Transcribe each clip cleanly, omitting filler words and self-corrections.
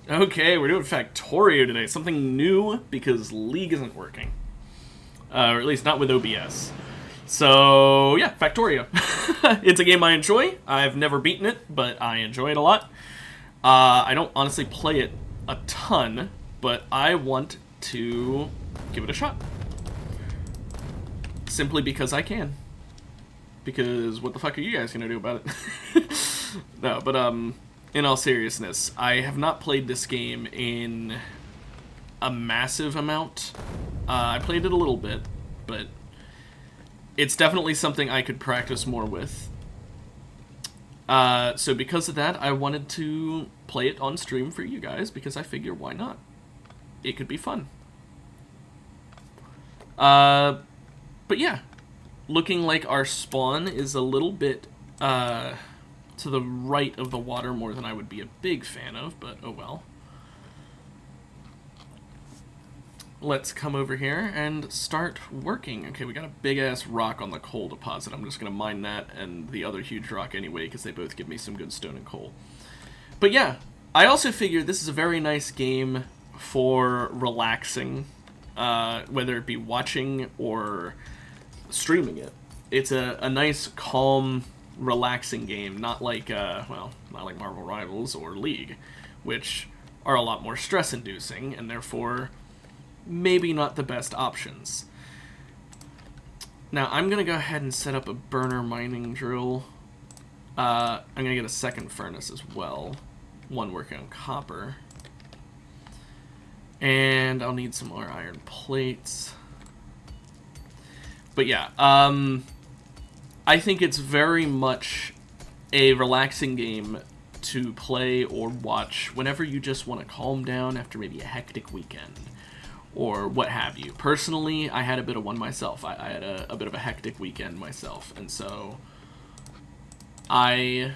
Okay, we're doing Factorio today. Something new because League isn't working. Or at least not with OBS. So, yeah, Factorio. It's a game I enjoy. I've never beaten it, but I enjoy it a lot. I don't honestly play it a ton, but I want to give it a shot. Simply because I can. Because what the fuck are you guys gonna do about it? No, but in all seriousness, I have not played this game in a massive amount. I played it a little bit, but it's definitely something I could practice more with. So because of that, I wanted to play it on stream for you guys, because I figure why not? It could be fun. But yeah, looking like our spawn is a little bit to the right of the water more than I would be a big fan of, but oh well. Let's come over here and start working. Okay, we got a big-ass rock on the coal deposit. I'm just going to mine that and the other huge rock anyway, because they both give me some good stone and coal. But yeah, I also figured this is a very nice game for relaxing, whether it be watching or streaming it. It's a nice, calm, relaxing game, not like, not like Marvel Rivals or League, which are a lot more stress-inducing, and therefore maybe not the best options. Now, I'm going to go ahead and set up a burner mining drill. I'm going to get a second furnace as well. One working on copper. And I'll need some more iron plates. But yeah, I think it's very much a relaxing game to play or watch whenever you just want to calm down after maybe a hectic weekend, or what have you. Personally, I had a bit of one myself. I had a bit of a hectic weekend myself, and so I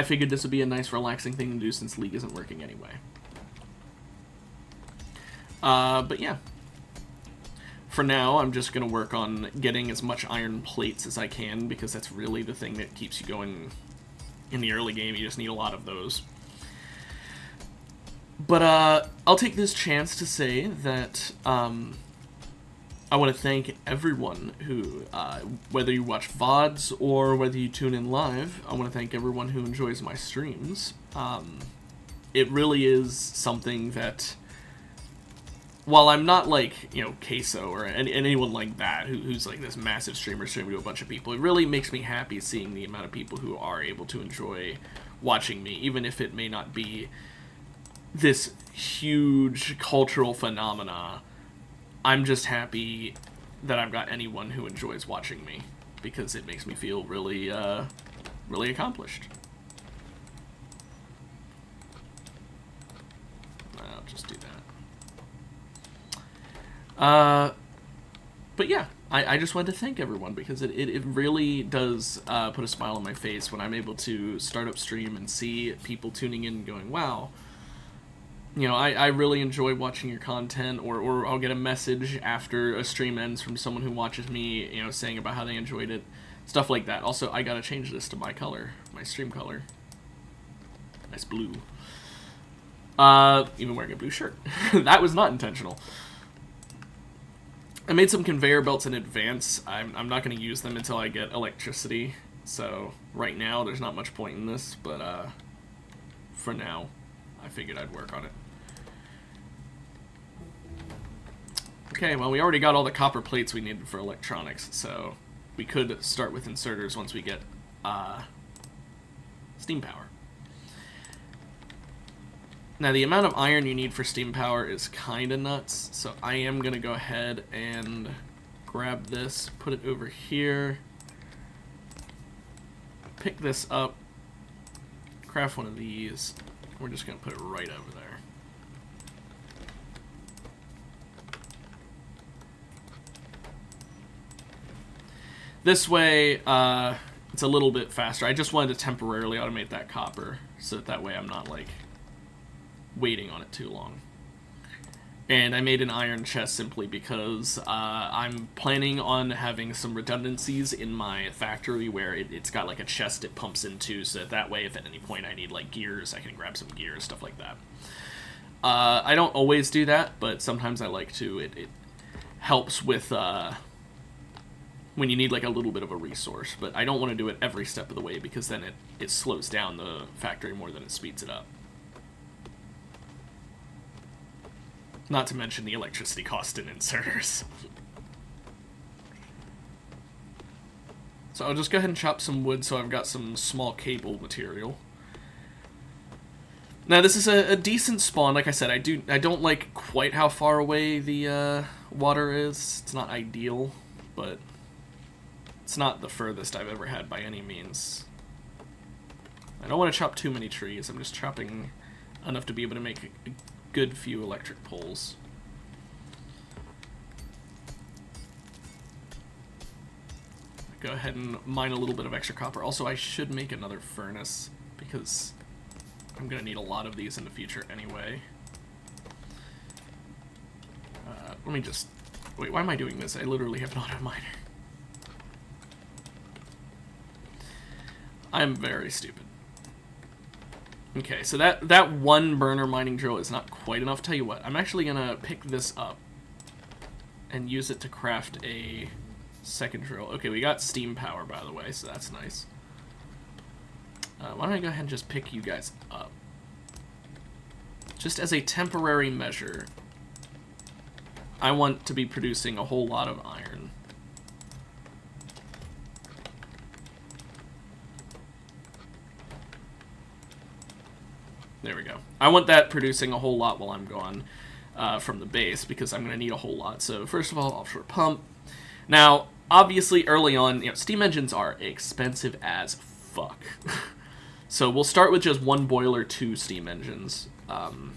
figured this would be a nice, relaxing thing to do since League isn't working anyway. But yeah. For now, I'm just going to work on getting as much iron plates as I can, because that's really the thing that keeps you going in the early game. You just need a lot of those. But I'll take this chance to say that I want to thank everyone who, whether you watch VODs or whether you tune in live, I want to thank everyone who enjoys my streams. It really is something that, while I'm not like, Queso or anyone like that, who's like this massive streamer streaming to a bunch of people, it really makes me happy seeing the amount of people who are able to enjoy watching me, even if it may not be this huge cultural phenomena. I'm just happy that I've got anyone who enjoys watching me, because it makes me feel really, really accomplished. I'll just do that. But yeah, I just wanted to thank everyone, because it really does put a smile on my face when I'm able to start up stream and see people tuning in and going, wow, I really enjoy watching your content, or I'll get a message after a stream ends from someone who watches me, saying about how they enjoyed it, stuff like that. Also, I gotta change this to my color, my stream color. Nice blue. Even wearing a blue shirt. That was not intentional. I made some conveyor belts in advance. I'm not going to use them until I get electricity, so right now there's not much point in this, but for now, I figured I'd work on it. Okay, well, we already got all the copper plates we needed for electronics, so we could start with inserters once we get steam power. Now, the amount of iron you need for steam power is kind of nuts, so I am going to go ahead and grab this, put it over here, pick this up, craft one of these. We're just going to put it right over there. This way, it's a little bit faster. I just wanted to temporarily automate that copper, so that way I'm not, like, waiting on it too long. And I made an iron chest simply because I'm planning on having some redundancies in my factory where it's got like a chest it pumps into, so that way if at any point I need like gears, I can grab some gears, stuff like that. I don't always do that, but sometimes I like to. It helps with when you need like a little bit of a resource, but I don't want to do it every step of the way because then it slows down the factory more than it speeds it up. Not to mention the electricity cost in inserters. So I'll just go ahead and chop some wood so I've got some small cable material. Now this is a decent spawn. Like I said, I don't like quite how far away the water is. It's not ideal, but it's not the furthest I've ever had by any means. I don't want to chop too many trees. I'm just chopping enough to be able to make a good few electric poles. Go ahead and mine a little bit of extra copper. Also, I should make another furnace because I'm going to need a lot of these in the future anyway. Let me just... Wait, why am I doing this? I literally have an auto miner. I'm very stupid. Okay, so that one burner mining drill is not quite enough. Tell you what, I'm actually going to pick this up and use it to craft a second drill. Okay, we got steam power, by the way, so that's nice. Why don't I go ahead and just pick you guys up? Just as a temporary measure, I want to be producing a whole lot of iron. There we go. I want that producing a whole lot while I'm gone from the base, because I'm going to need a whole lot. So first of all, offshore pump. Now, obviously, early on, steam engines are expensive as fuck. So we'll start with just one boiler, 2 steam engines, and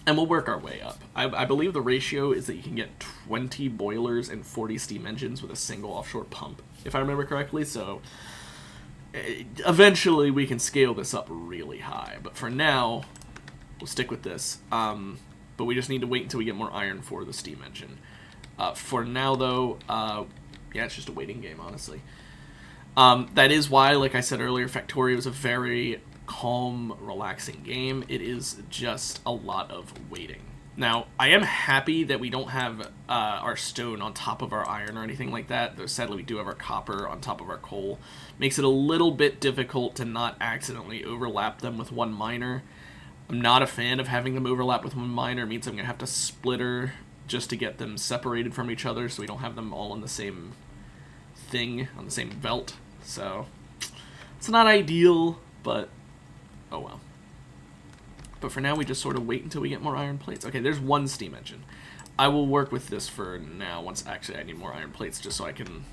we'll work our way up. I believe the ratio is that you can get 20 boilers and 40 steam engines with a single offshore pump, if I remember correctly. So eventually we can scale this up really high, but for now we'll stick with this. But we just need to wait until we get more iron for the steam engine. For now though, yeah, it's just a waiting game, honestly. That is why, like I said earlier, Factorio is a very calm, relaxing game. It is just a lot of waiting. Now, I am happy that we don't have our stone on top of our iron or anything like that, though sadly we do have our copper on top of our coal. Makes it a little bit difficult to not accidentally overlap them with one miner. I'm not a fan of having them overlap with one miner. It means I'm going to have to splitter just to get them separated from each other so we don't have them all on the same thing, on the same belt. So, it's not ideal, but oh well. But for now, we just sort of wait until we get more iron plates. Okay, there's one steam engine. I will work with this for now. Once, actually, I need more iron plates just so I can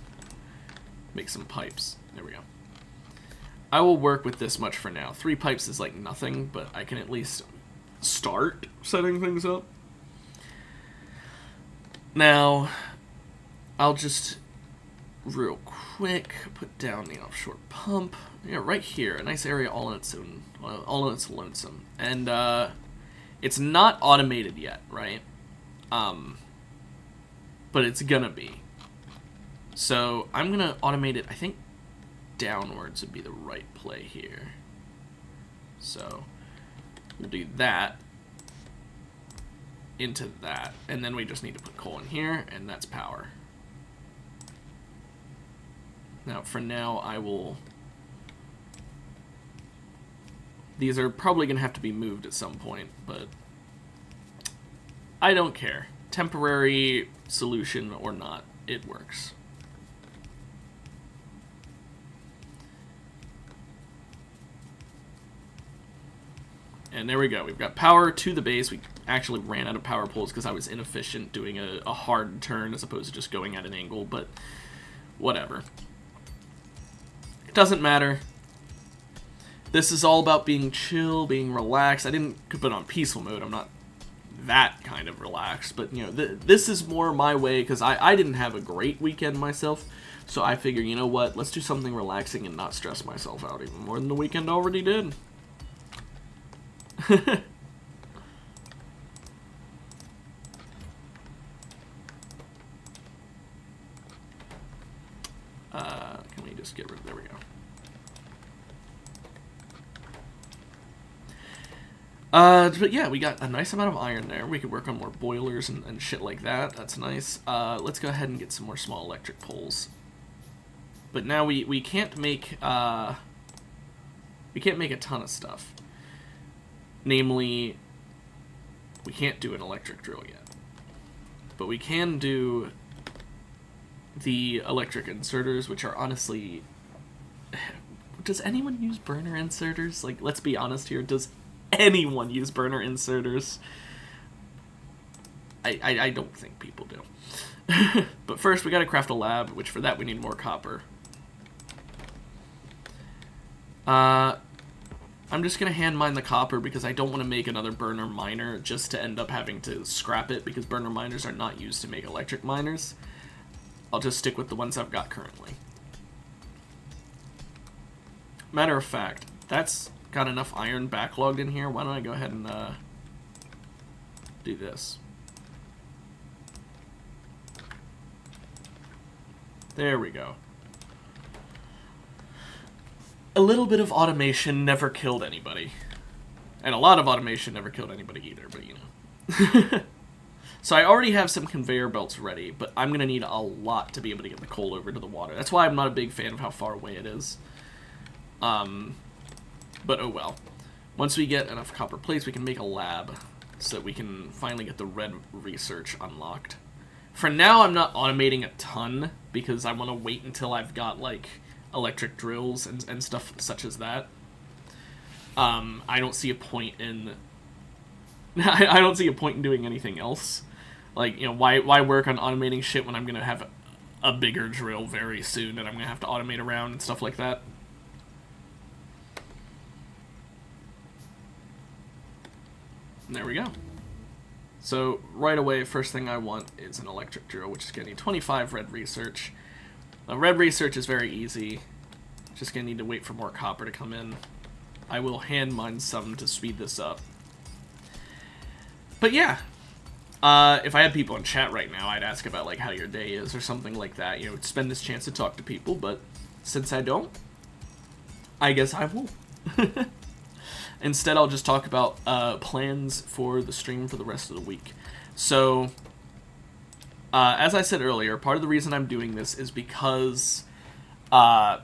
make some pipes. There we go. I will work with this much for now. 3 pipes is like nothing, but I can at least start setting things up. Now, I'll just real quick put down the offshore pump. Yeah, right here, a nice area all on its own, all on its lonesome. And it's not automated yet, right? But it's gonna be. So I'm gonna automate it. I think downwards would be the right play here. So we'll do that into that, and then we just need to put coal in here, and that's power. Now, for now, I will... These are probably going to have to be moved at some point, but I don't care. Temporary solution or not, it works. And there we go. We've got power to the base. We actually ran out of power poles because I was inefficient doing a hard turn as opposed to just going at an angle, but whatever. It doesn't matter. This is all about being chill, being relaxed. I didn't put it on peaceful mode. I'm not that kind of relaxed, but you know, this is more my way because I didn't have a great weekend myself, so I figured, you know what, let's do something relaxing and not stress myself out even more than the weekend already did. just get rid of... There we go. But yeah, we got a nice amount of iron there. We could work on more boilers and shit like that. That's nice. Let's go ahead and get some more small electric poles. But now we can't make a ton of stuff. Namely, we can't do an electric drill yet. But we can do the electric inserters, which are honestly... Does anyone use burner inserters? Like, let's be honest here. Does anyone use burner inserters? I don't think people do. But first, we gotta craft a lab, which for that we need more copper. I'm just gonna hand mine the copper because I don't want to make another burner miner just to end up having to scrap it, because burner miners are not used to make electric miners. I'll just stick with the ones I've got currently. Matter of fact, that's got enough iron backlogged in here. Why don't I go ahead and do this? There we go. A little bit of automation never killed anybody. And a lot of automation never killed anybody either, but you know. So I already have some conveyor belts ready, but I'm going to need a lot to be able to get the coal over to the water. That's why I'm not a big fan of how far away it is. But oh well. Once we get enough copper plates, we can make a lab so that we can finally get the red research unlocked. For now, I'm not automating a ton because I want to wait until I've got, like, electric drills and stuff such as that. I don't see a point in... I don't see a point in doing anything else. Like, you know, why work on automating shit when I'm going to have a bigger drill very soon and I'm going to have to automate around and stuff like that? And there we go. So, right away, first thing I want is an electric drill, which is going to need 25 red research. Now, red research is very easy. Just going to need to wait for more copper to come in. I will hand mine some to speed this up. But yeah, if I had people in chat right now, I'd ask about like how your day is or something like that. You know, spend this chance to talk to people, but since I don't, I guess I won't. Instead, I'll just talk about plans for the stream for the rest of the week. So, as I said earlier, part of the reason I'm doing this is because I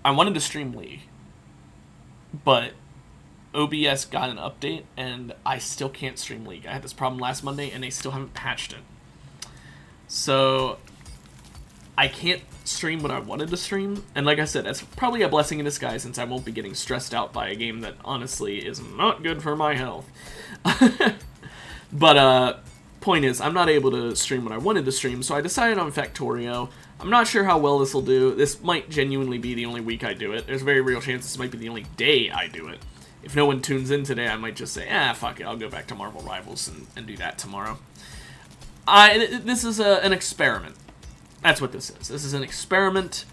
wanted to stream League, but OBS got an update, and I still can't stream League. I had this problem last Monday, and they still haven't patched it. So, I can't stream what I wanted to stream, and like I said, that's probably a blessing in disguise since I won't be getting stressed out by a game that honestly is not good for my health. But, point is, I'm not able to stream what I wanted to stream, so I decided on Factorio. I'm not sure how well this will do. This might genuinely be the only week I do it. There's a very real chance this might be the only day I do it. If no one tunes in today, I might just say, fuck it, I'll go back to Marvel Rivals and do that tomorrow. This is an experiment. That's what this is. This is an experiment,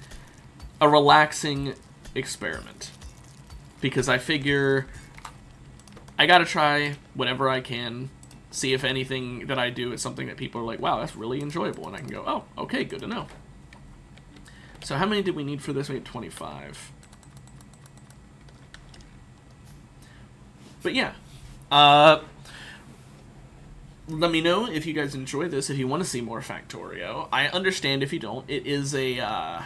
a relaxing experiment. Because I figure I gotta try whatever I can, see if anything that I do is something that people are like, wow, that's really enjoyable. And I can go, oh, okay, good to know. So how many did we need for this? We had 25. But yeah, let me know if you guys enjoy this, if you want to see more Factorio. I understand if you don't. It is a, I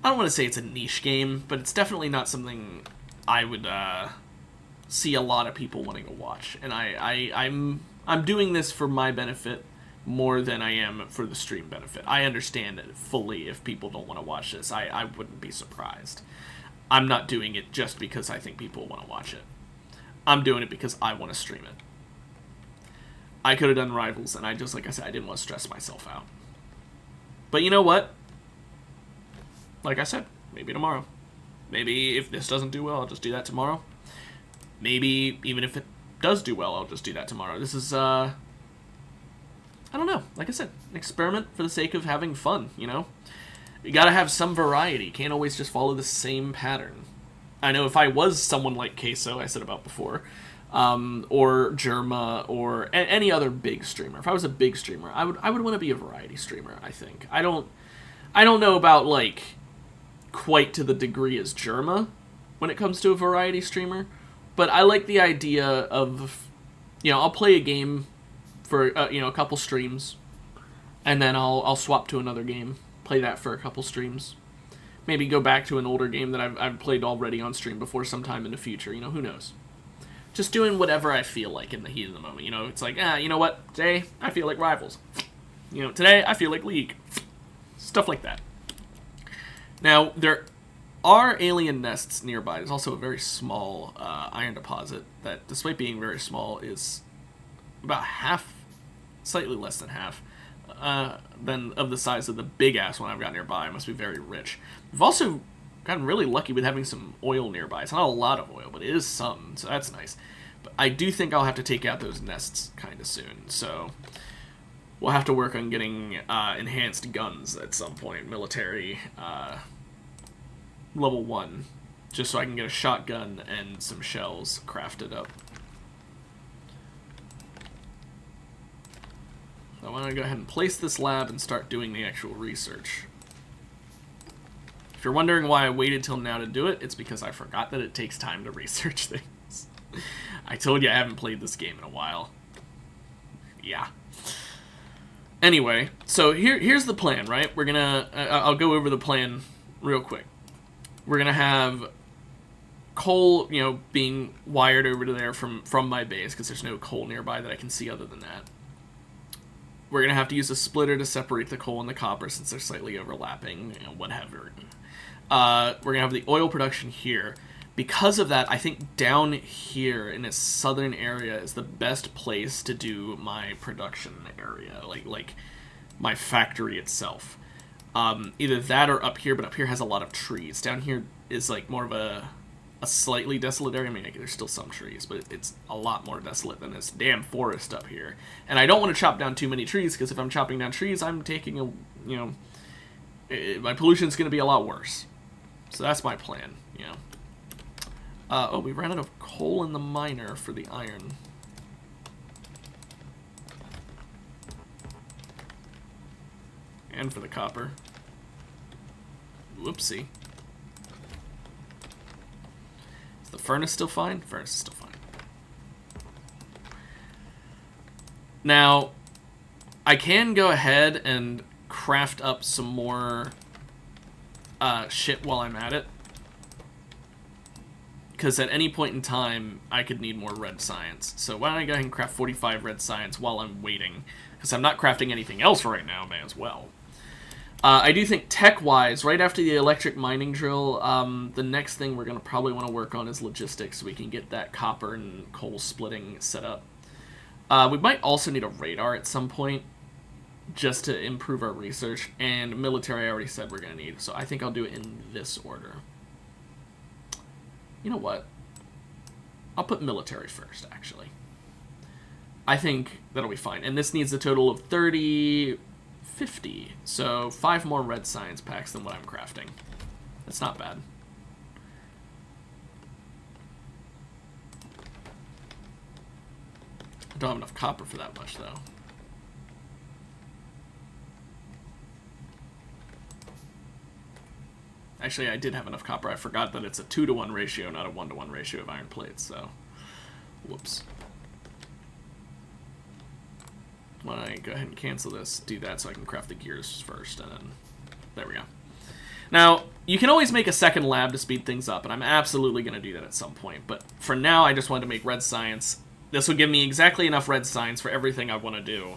don't want to say it's a niche game, but it's definitely not something I would see a lot of people wanting to watch. And I'm doing this for my benefit more than I am for the stream benefit. I understand it fully if people don't want to watch this. I wouldn't be surprised. I'm not doing it just because I think people want to watch it. I'm doing it because I want to stream it. I could have done Rivals, and like I said, I didn't want to stress myself out. But you know what? Like I said, maybe tomorrow. Maybe if this doesn't do well, I'll just do that tomorrow. Maybe even if it does do well, I'll just do that tomorrow. This is, I don't know. Like I said, an experiment for the sake of having fun, you know? You gotta have some variety. Can't always just follow the same pattern. I know if I was someone like Queso, I said about before, or Germa, or any other big streamer. If I was a big streamer, I would want to be a variety streamer, I think. I don't I don't know about, like, quite to the degree as Germa when it comes to a variety streamer, but I like the idea of, I'll play a game for, a couple streams, and then I'll swap to another game, play that for a couple streams. Maybe go back to an older game that I've played already on stream before sometime in the future. Who knows? Just doing whatever I feel like in the heat of the moment. It's like, you know what? Today, I feel like Rivals. Today, I feel like League. Stuff like that. Now, there are alien nests nearby. There's also a very small iron deposit that, despite being very small, is about half, slightly less than half, than of the size of the big-ass one I've got nearby. It must be very rich. We've also gotten really lucky with having some oil nearby. It's not a lot of oil, but it is some, so that's nice. But I do think I'll have to take out those nests kind of soon, so we'll have to work on getting enhanced guns at some point, military level 1, just so I can get a shotgun and some shells crafted up. So I want to go ahead and place this lab and start doing the actual research. If you're wondering why I waited till now to do it, it's because I forgot that it takes time to research things. I told you I haven't played this game in a while. Yeah. Anyway, so here's the plan, right? We're gonna... I'll go over the plan real quick. We're gonna have coal, being wired over to there from my base, because there's no coal nearby that I can see other than that. We're going to have to use a splitter to separate the coal and the copper since they're slightly overlapping, whatever. We're going to have the oil production here. Because of that, I think down here in this southern area is the best place to do my production area, like my factory itself. Either that or up here, but up here has a lot of trees. Down here is like more of a slightly desolate area. I mean, there's still some trees, but it's a lot more desolate than this damn forest up here. And I don't want to chop down too many trees, because if I'm chopping down trees, I'm taking my pollution's going to be a lot worse. So that's my plan, oh, we ran out of coal in the miner for the iron. And for the copper. Whoopsie. The furnace still fine? Furnace is still fine. Now, I can go ahead and craft up some more shit while I'm at it. Because at any point in time, I could need more red science. So why don't I go ahead and craft 45 red science while I'm waiting? Because I'm not crafting anything else right now, may as well. I do think tech-wise, right after the electric mining drill, the next thing we're going to probably want to work on is logistics, so we can get that copper and coal splitting set up. We might also need a radar at some point, just to improve our research, and military I already said we're going to need, so I think I'll do it in this order. You know what? I'll put military first, actually. I think that'll be fine, and this needs a total of 30... 50, so 5 more red science packs than what I'm crafting. That's not bad. I don't have enough copper for that much, though. Actually, I did have enough copper. I forgot that it's a 2-to-1 ratio, not a 1-to-1 ratio of iron plates, so... Whoops. Why don't I go ahead and cancel this, do that so I can craft the gears first, and then there we go. Now, you can always make a second lab to speed things up, and I'm absolutely going to do that at some point, but for now I just wanted to make red science. This will give me exactly enough red science for everything I want to do.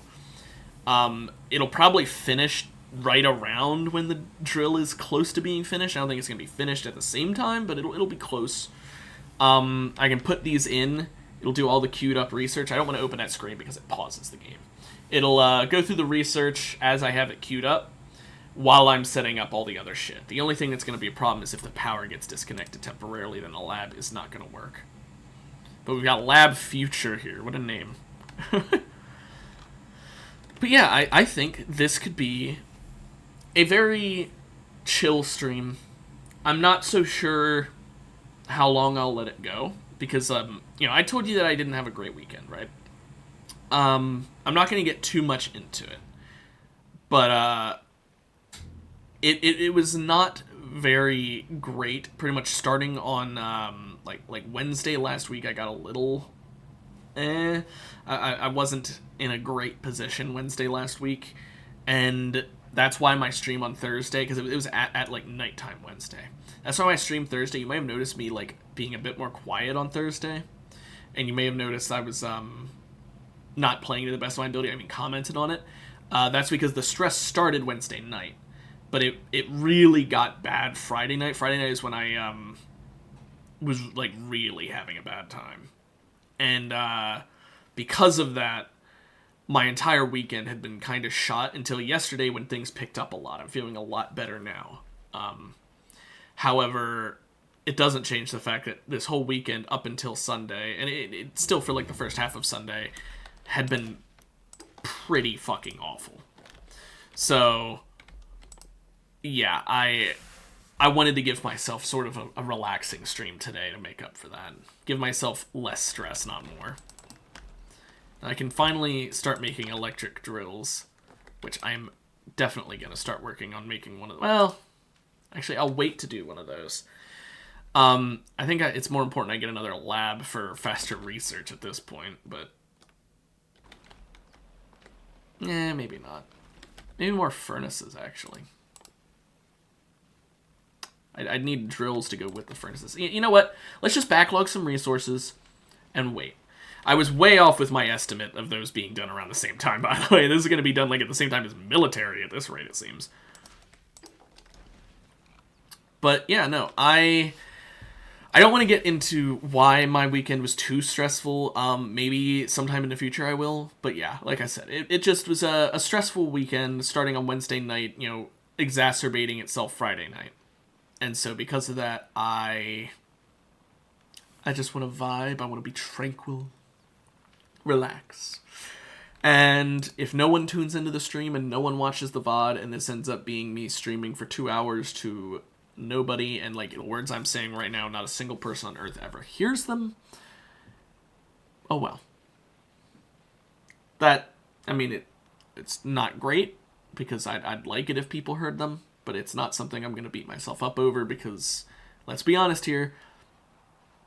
It'll probably finish right around when the drill is close to being finished. I don't think it's going to be finished at the same time, but it'll be close. I can put these in. It'll do all the queued up research. I don't want to open that screen because it pauses the game. It'll go through the research as I have it queued up while I'm setting up all the other shit. The only thing that's going to be a problem is if the power gets disconnected temporarily, then the lab is not going to work. But we've got Lab Future here. What a name. But yeah, I think this could be a very chill stream. I'm not so sure how long I'll let it go because, I told you that I didn't have a great weekend, right? I'm not going to get too much into it, but it was not very great. Pretty much starting on like Wednesday last week, I got a little I wasn't in a great position Wednesday last week, and that's why my stream on Thursday, because it was at like nighttime Wednesday. That's why my stream Thursday. You may have noticed me like being a bit more quiet on Thursday, and you may have noticed I was not playing to the best of my ability. I mean, commented on it. That's because the stress started Wednesday night, but it really got bad Friday night. Friday night is when I was like really having a bad time, and because of that, my entire weekend had been kind of shot until yesterday when things picked up a lot. I'm feeling a lot better now. However, it doesn't change the fact that this whole weekend up until Sunday, and it still for like the first half of Sunday, had been pretty fucking awful. So, yeah, I wanted to give myself sort of a relaxing stream today to make up for that. Give myself less stress, not more. I can finally start making electric drills, which I'm definitely going to start working on making one of them. Well, actually, I'll wait to do one of those. I think it's more important I get another lab for faster research at this point, but maybe not. Maybe more furnaces, actually. I'd need drills to go with the furnaces. You know what? Let's just backlog some resources and wait. I was way off with my estimate of those being done around the same time, by the way. This is going to be done like at the same time as military at this rate, it seems. But yeah, no, I don't want to get into why my weekend was too stressful. Maybe sometime in the future I will. But yeah, like I said, it just was a stressful weekend starting on Wednesday night, you know, exacerbating itself Friday night. And so because of that, I just want to vibe. I want to be tranquil. Relax. And if no one tunes into the stream and no one watches the VOD and this ends up being me streaming for 2 hours to nobody, and like the words I'm saying right now, not a single person on earth ever hears them, oh well. That, I mean, it's not great, because I'd like it if people heard them, but it's not something I'm going to beat myself up over, because, let's be honest here,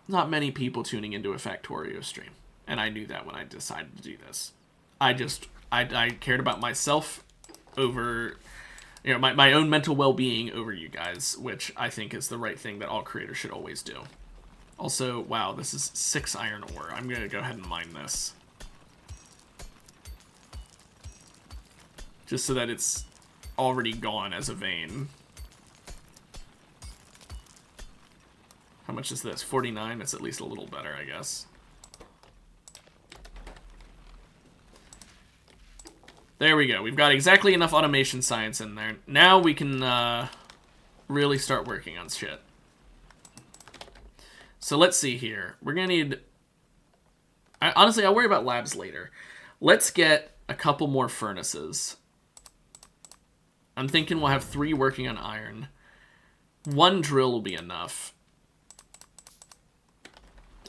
not many people tuning into a Factorio stream. And I knew that when I decided to do this. I cared about myself over, you know, my own mental well-being over you guys, which I think is the right thing that all creators should always do. Also, wow, this is 6 iron ore. I'm going to go ahead and mine this. Just so that it's already gone as a vein. How much is this? 49? It's at least a little better, I guess. There we go. We've got exactly enough automation science in there. Now we can really start working on shit. So let's see here. We're going to need... honestly, I'll worry about labs later. Let's get a couple more furnaces. I'm thinking we'll have 3 working on iron. 1 drill will be enough.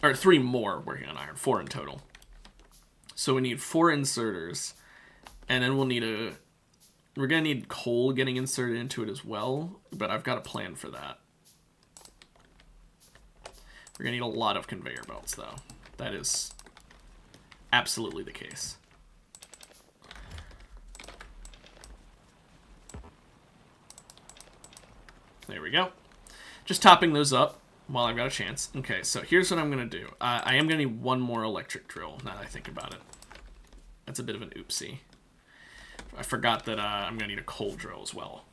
Or 3 more working on iron. 4 in total. So we need 4 inserters. And then we'll need we're going to need coal getting inserted into it as well, but I've got a plan for that. We're going to need a lot of conveyor belts, though. That is absolutely the case. There we go. Just topping those up while I've got a chance. Okay, so here's what I'm going to do. I am going to need 1 more electric drill, now that I think about it. That's a bit of an oopsie. I forgot that I'm going to need a coal drill as well.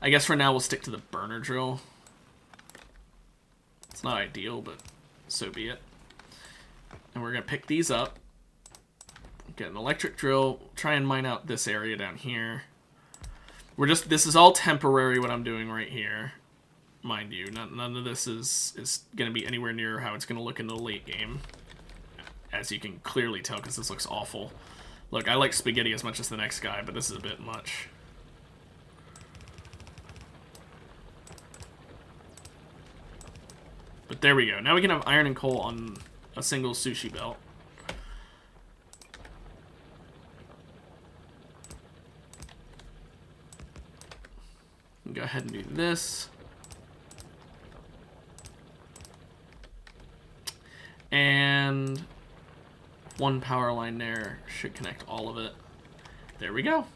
I guess for now we'll stick to the burner drill. It's not ideal, but so be it. And we're going to pick these up. Get an electric drill. Try and mine out this area down here. This is all temporary what I'm doing right here. Mind you, none of this is going to be anywhere near how it's going to look in the late game. As you can clearly tell, because this looks awful. Look, I like spaghetti as much as the next guy, but this is a bit much. But there we go. Now we can have iron and coal on a single sushi belt. Go ahead and do this. And one power line there should connect all of it. There we go.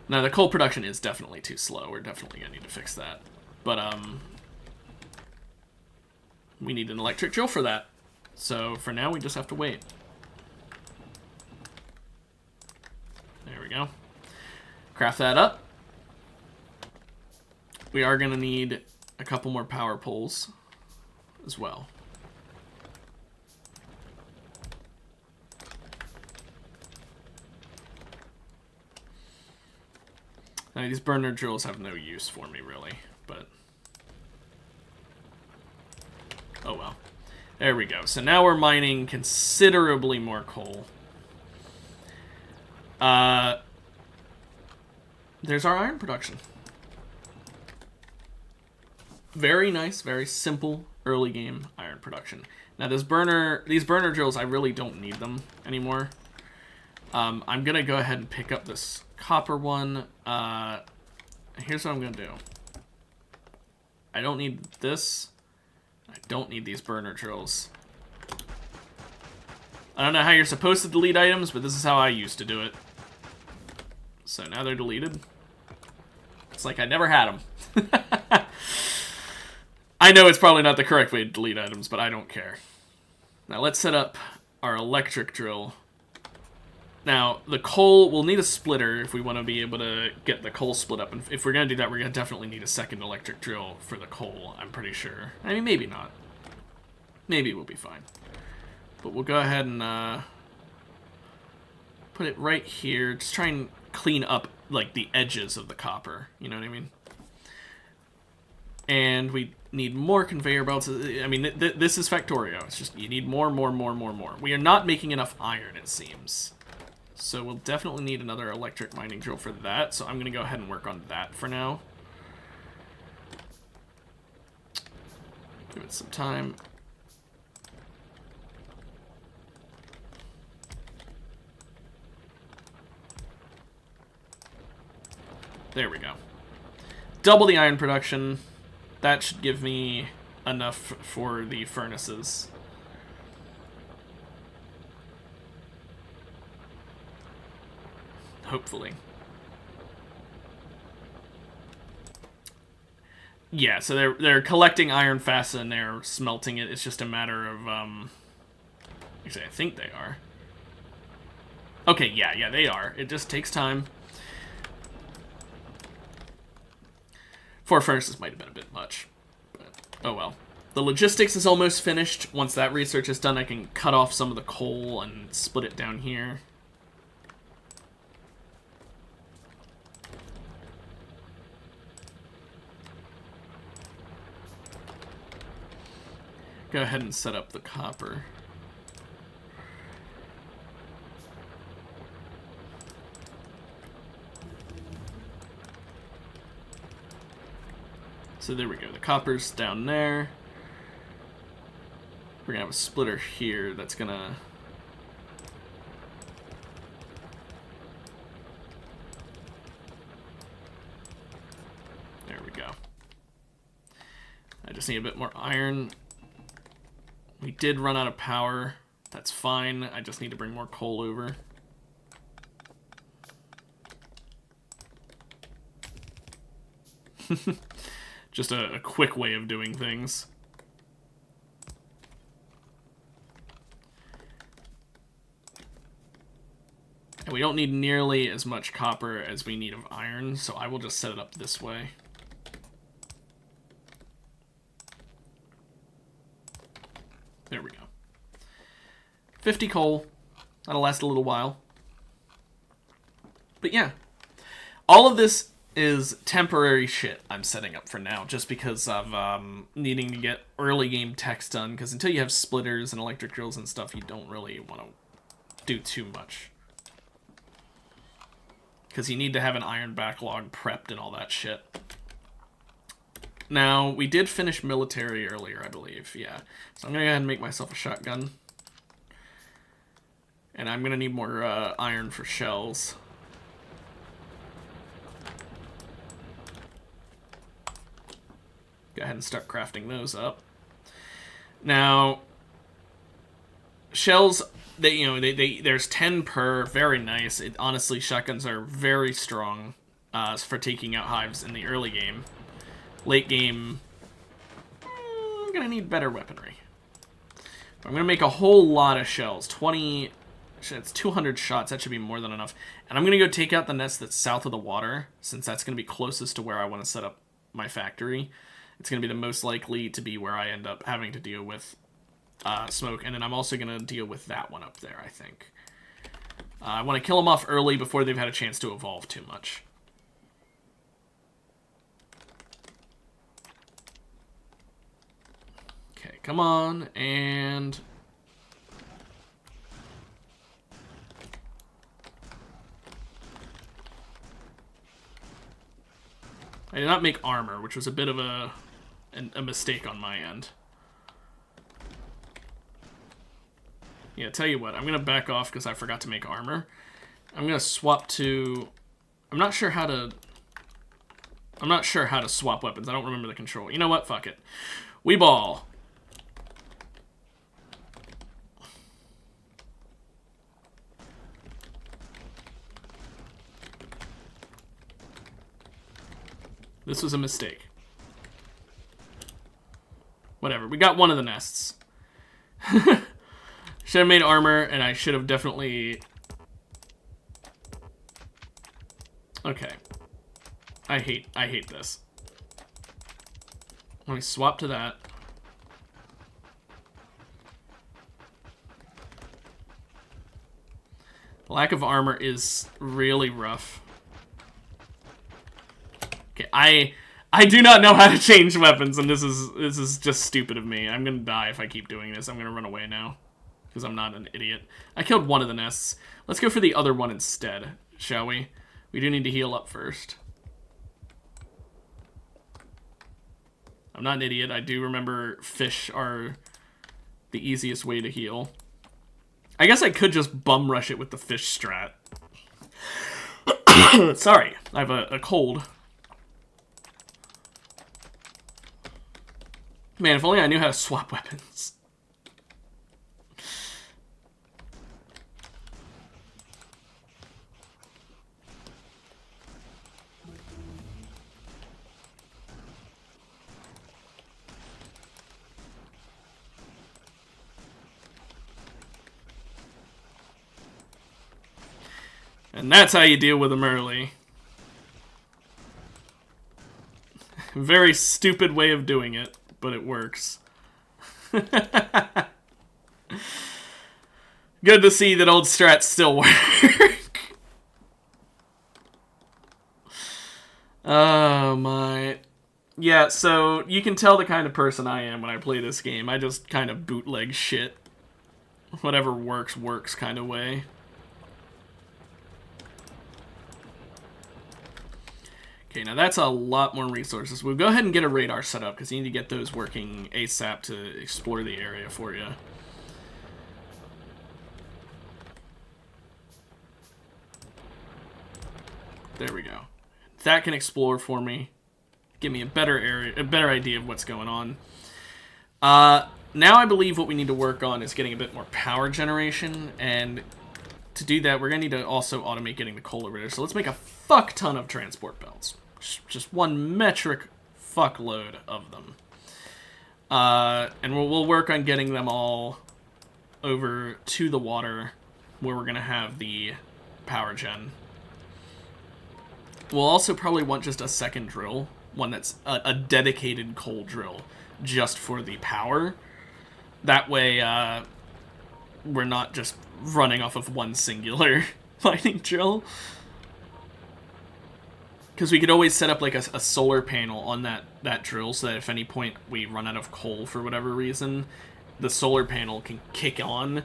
Now, the coal production is definitely too slow. We're definitely going to need to fix that. But, we need an electric drill for that. So, for now, we just have to wait. There we go. Craft that up. We are going to need a couple more power poles as well. Now, these burner drills have no use for me, really, but... oh well. There we go. So now we're mining considerably more coal. There's our iron production. Very nice, very simple early game iron production. Now these burner drills, I really don't need them anymore. I'm gonna go ahead and pick up this copper one. Here's what I'm gonna do. I don't need this. I don't need these burner drills. I don't know how you're supposed to delete items, but this is how I used to do it. So now they're deleted. It's like I never had them. I know it's probably not the correct way to delete items, but I don't care. Now let's set up our electric drill. Now, the coal, we'll need a splitter if we want to be able to get the coal split up. And if we're going to do that, we're going to definitely need a second electric drill for the coal, I'm pretty sure. I mean, maybe not. Maybe we'll be fine. But we'll go ahead and put it right here. Just try and clean up, like, the edges of the copper. You know what I mean? And we need more conveyor belts. I mean, this is Factorio. It's just, you need more. We are not making enough iron, it seems. So we'll definitely need another electric mining drill for that. So I'm going to go ahead and work on that for now. Give it some time. There we go. Double the iron production. That should give me enough for the furnaces. Hopefully. Yeah, so they're collecting iron fast and they're smelting it. It's just a matter of actually I think they are. Okay, yeah, they are. It just takes time. 4 furnaces might have been a bit much, but oh well. The logistics is almost finished. Once that research is done, I can cut off some of the coal and split it down here. Go ahead and set up the copper. So there we go. The copper's down there. We're gonna have a splitter here that's gonna... there we go. I just need a bit more iron. We did run out of power. That's fine. I just need to bring more coal over. Just a quick way of doing things. And we don't need nearly as much copper as we need of iron, so I will just set it up this way. There we go. 50 coal. That'll last a little while. But yeah, all of this is temporary shit I'm setting up for now, just because of needing to get early game techs done, because until you have splitters and electric drills and stuff, you don't really want to do too much. Because you need to have an iron backlog prepped and all that shit. Now, we did finish military earlier, I believe, yeah. So I'm going to go ahead and make myself a shotgun. And I'm going to need more iron for shells. Go ahead and start crafting those up. Now, shells, there's 10 per, very nice. Honestly, shotguns are very strong for taking out hives in the early game. Late game, I'm gonna need better weaponry. I'm gonna make a whole lot of shells. 20, it's 200 shots. That should be more than enough. And I'm gonna go take out the nest that's south of the water, since that's gonna be closest to where I want to set up my factory. It's gonna be the most likely to be where I end up having to deal with smoke, and then I'm also gonna deal with that one up there, I think. I want to kill them off early before they've had a chance to evolve too much. Okay, come on, and... I did not make armor, which was a bit of a mistake on my end. Yeah, tell you what, I'm going to back off because I forgot to make armor. I'm going to swap to... I'm not sure how to swap weapons. I don't remember the control. You know what? Fuck it. We ball. This was a mistake. Whatever. We got one of the nests. Should have made armor, and I should have definitely... Okay. I hate this. Let me swap to that. Lack of armor is really rough. Okay, I do not know how to change weapons, and this is just stupid of me. I'm gonna die if I keep doing this. I'm gonna run away now, because I'm not an idiot. I killed one of the nests. Let's go for the other one instead, shall we? We do need to heal up first. I'm not an idiot. I do remember fish are the easiest way to heal. I guess I could just bum rush it with the fish strat. Sorry, I have a cold. Man, if only I knew how to swap weapons. And that's how you deal with them early. Very stupid way of doing it, but it works. Good to see that old strats still work. Oh my. Yeah, so you can tell the kind of person I am when I play this game. I just kind of bootleg shit. Whatever works, works kind of way. Okay, now that's a lot more resources. We'll go ahead and get a radar set up, because you need to get those working ASAP to explore the area for you. There we go. That can explore for me. Give me a better area, a better idea of what's going on. Now I believe what we need to work on is getting a bit more power generation, and to do that, we're going to need to also automate getting the coal over there. So let's make a fuck ton of transport belts. Just one metric fuckload of them. And we'll work on getting them all over to the water where we're going to have the power gen. We'll also probably want just a second drill, one that's a dedicated coal drill just for the power. That way we're not just running off of one singular mining drill. Because we could always set up like a solar panel on that drill, so that if any point we run out of coal for whatever reason, the solar panel can kick on,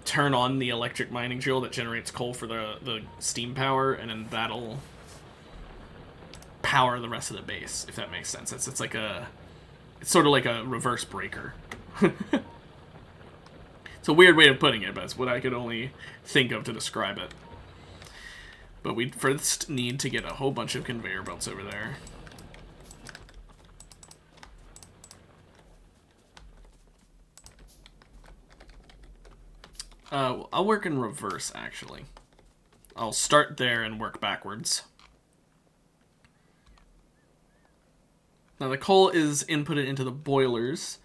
turn on the electric mining drill that generates coal for the steam power, and then that'll power the rest of the base, if that makes sense. It's sort of like a reverse breaker. It's a weird way of putting it, but it's what I could only think of to describe it. But we first need to get a whole bunch of conveyor belts over there. I'll work in reverse, actually. I'll start there and work backwards. Now the coal is inputted into the boilers,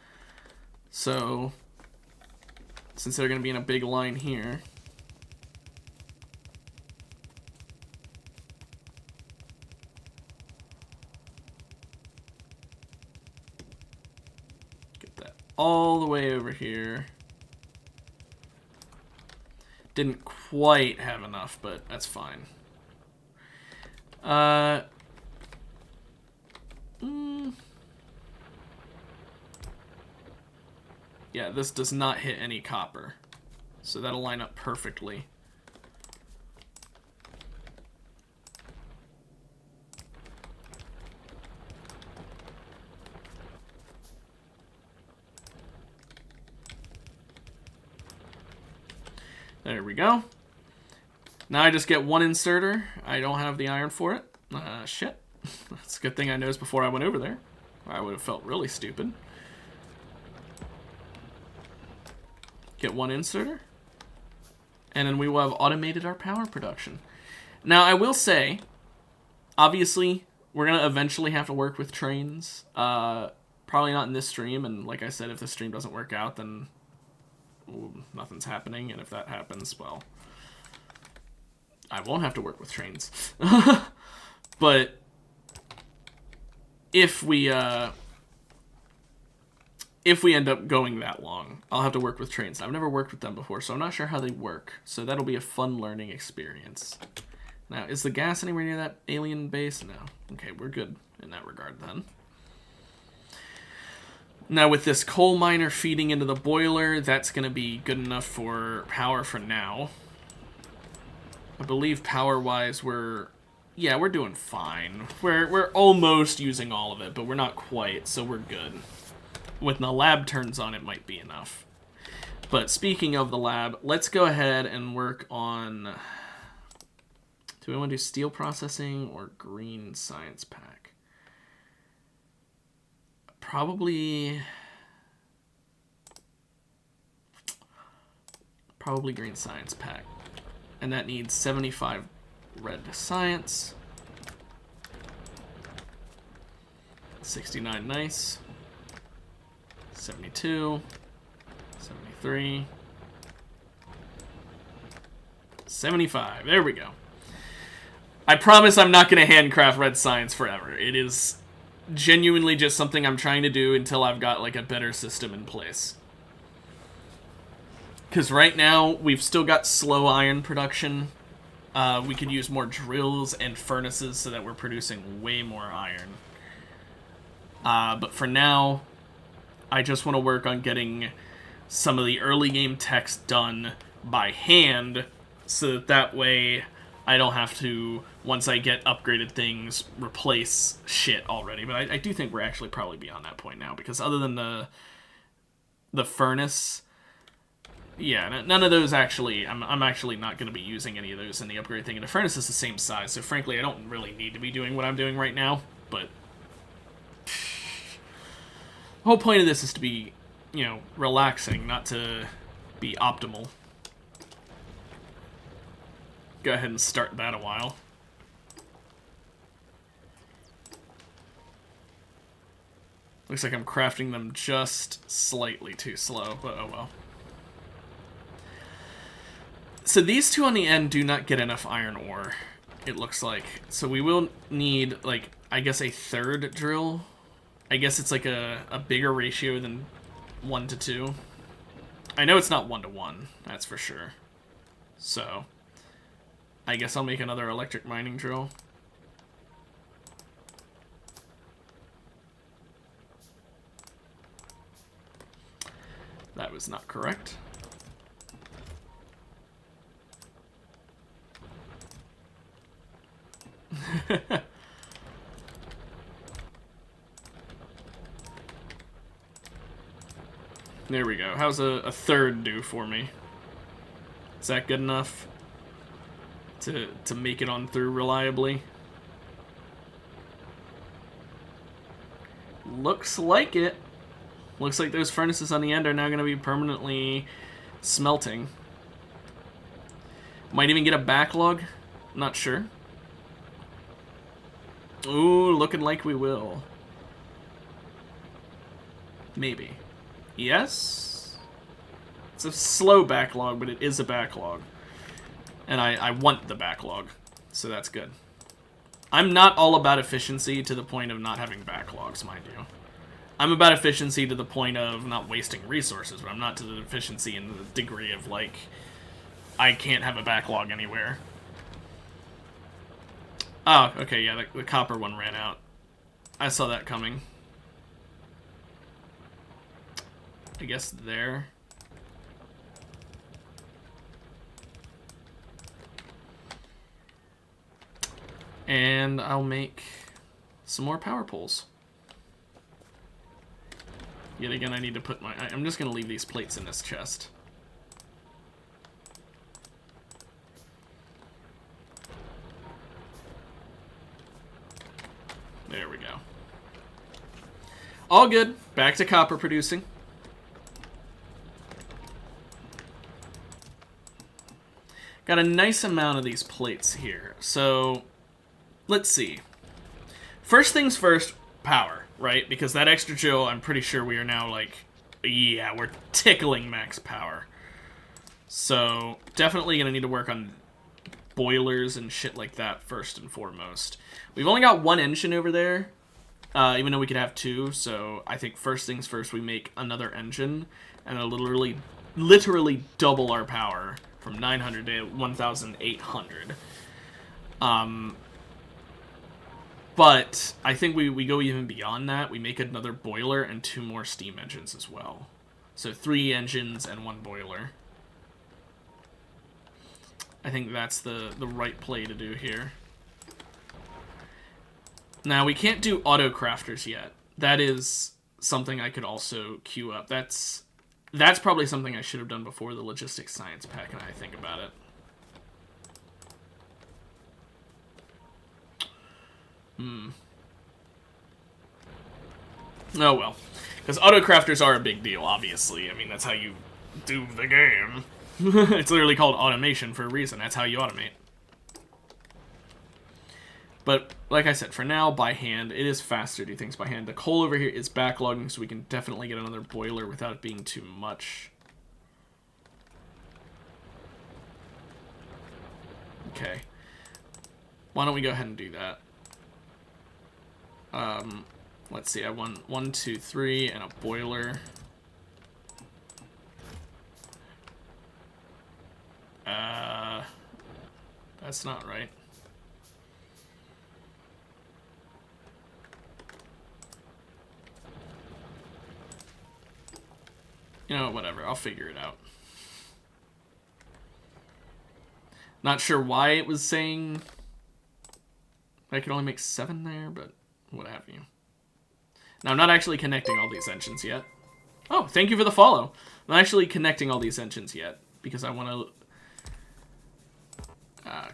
so since they're going to be in a big line here, get that all the way over here. Didn't quite have enough, but that's fine. Yeah, this does not hit any copper, so that'll line up perfectly. There we go. Now I just get one inserter. I don't have the iron for it. Shit. It's a good thing I noticed before I went over there. I would have felt really stupid. Get one inserter. And then we will have automated our power production. Now, I will say, obviously, we're going to eventually have to work with trains. Probably not in this stream, and like I said, if this stream doesn't work out, then nothing's happening, and if that happens, well, I won't have to work with trains. But if we end up going that long, I'll have to work with trains. I've never worked with them before, so I'm not sure how they work. So that'll be a fun learning experience. Now, is the gas anywhere near that alien base? No. Okay, we're good in that regard then. Now, with this coal miner feeding into the boiler, that's going to be good enough for power for now. I believe power-wise, we're doing fine. We're almost using all of it, but we're not quite, so we're good. When the lab turns on, it might be enough. But speaking of the lab, let's go ahead and work on... Do we want to do steel processing or green science pack? Probably green science pack. And that needs 75 red science. 69 nice. 72. 73. 75. There we go. I promise I'm not going to handcraft red science forever. It is genuinely just something I'm trying to do until I've got like a better system in place. Because right now, we've still got slow iron production. We could use more drills and furnaces so that we're producing way more iron. But for now, I just want to work on getting some of the early game text done by hand so that way I don't have to, once I get upgraded things, replace shit already. But I do think we're actually probably beyond that point now, because other than the furnace, yeah, none of those actually, I'm actually not going to be using any of those in the upgrade thing. And the furnace is the same size, so frankly, I don't really need to be doing what I'm doing right now. But the whole point of this is to be, you know, relaxing, not to be optimal. Go ahead and start that a while. Looks like I'm crafting them just slightly too slow, but oh well. So these two on the end do not get enough iron ore, it looks like. So we will need, like, I guess a third drill. I guess it's like a bigger ratio than 1 to 2. I know it's not 1 to 1, that's for sure. So I guess I'll make another electric mining drill. That was not correct. There we go. How's a third do for me? Is that good enough to make it on through reliably? Looks like it. Looks like those furnaces on the end are now going to be permanently smelting. Might even get a backlog. Not sure. Ooh, looking like we will. Maybe. Yes? It's a slow backlog, but it is a backlog. And I want the backlog, so that's good. I'm not all about efficiency to the point of not having backlogs, mind you. I'm about efficiency to the point of not wasting resources, but I'm not to the efficiency in the degree of, like, I can't have a backlog anywhere. Oh, okay, yeah, the copper one ran out. I saw that coming. I guess there. And I'll make some more power poles. Yet again, I need to put my... I'm just going to leave these plates in this chest. There we go. All good. Back to copper producing. Got a nice amount of these plates here. So, let's see. First things first, power, right? Because that extra joule, I'm pretty sure we are now like, yeah, we're tickling max power. So, definitely going to need to work on boilers and shit like that first and foremost. We've only got one engine over there, even though we could have two, so I think first things first, we make another engine, and it'll literally double our power from 900 to 1,800. But I think we go even beyond that. We make another boiler and 2 more steam engines as well. So 3 engines and 1 boiler. I think that's the right play to do here. Now, we can't do auto crafters yet. That is something I could also queue up. That's probably something I should have done before the logistics science pack, and I think about it. Oh well. Because auto crafters are a big deal, obviously. I mean, that's how you do the game. It's literally called automation for a reason. That's how you automate. But, like I said, for now, by hand, it is faster to do things by hand. The coal over here is backlogging, so we can definitely get another boiler without it being too much. Okay. Why don't we go ahead and do that? Let's see, I want 1, 2, 3, and a boiler. That's not right. You know, whatever, I'll figure it out. Not sure why it was saying I could only make 7 there, but what have you. Now, I'm not actually connecting all these engines yet. Oh, thank you for the follow. I'm not actually connecting all these engines yet, because I want to...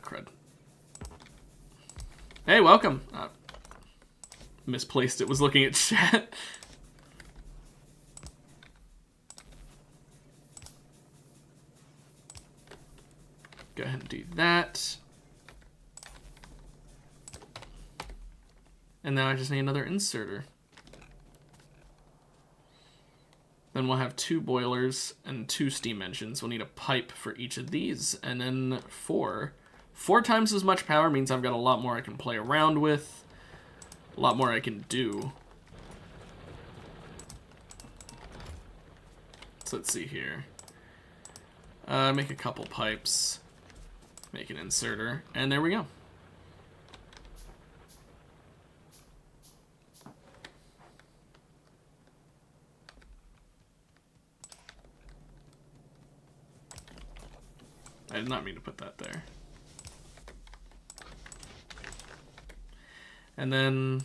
crud. Hey, welcome. Misplaced it, was looking at chat. Go ahead and do that. And now I just need another inserter. Then we'll have 2 boilers and 2 steam engines. We'll need a pipe for each of these. And then 4. 4 times as much power means I've got a lot more I can play around with. A lot more I can do. So let's see here. Make a couple pipes. Make an inserter. And there we go. I did not mean to put that there. And then...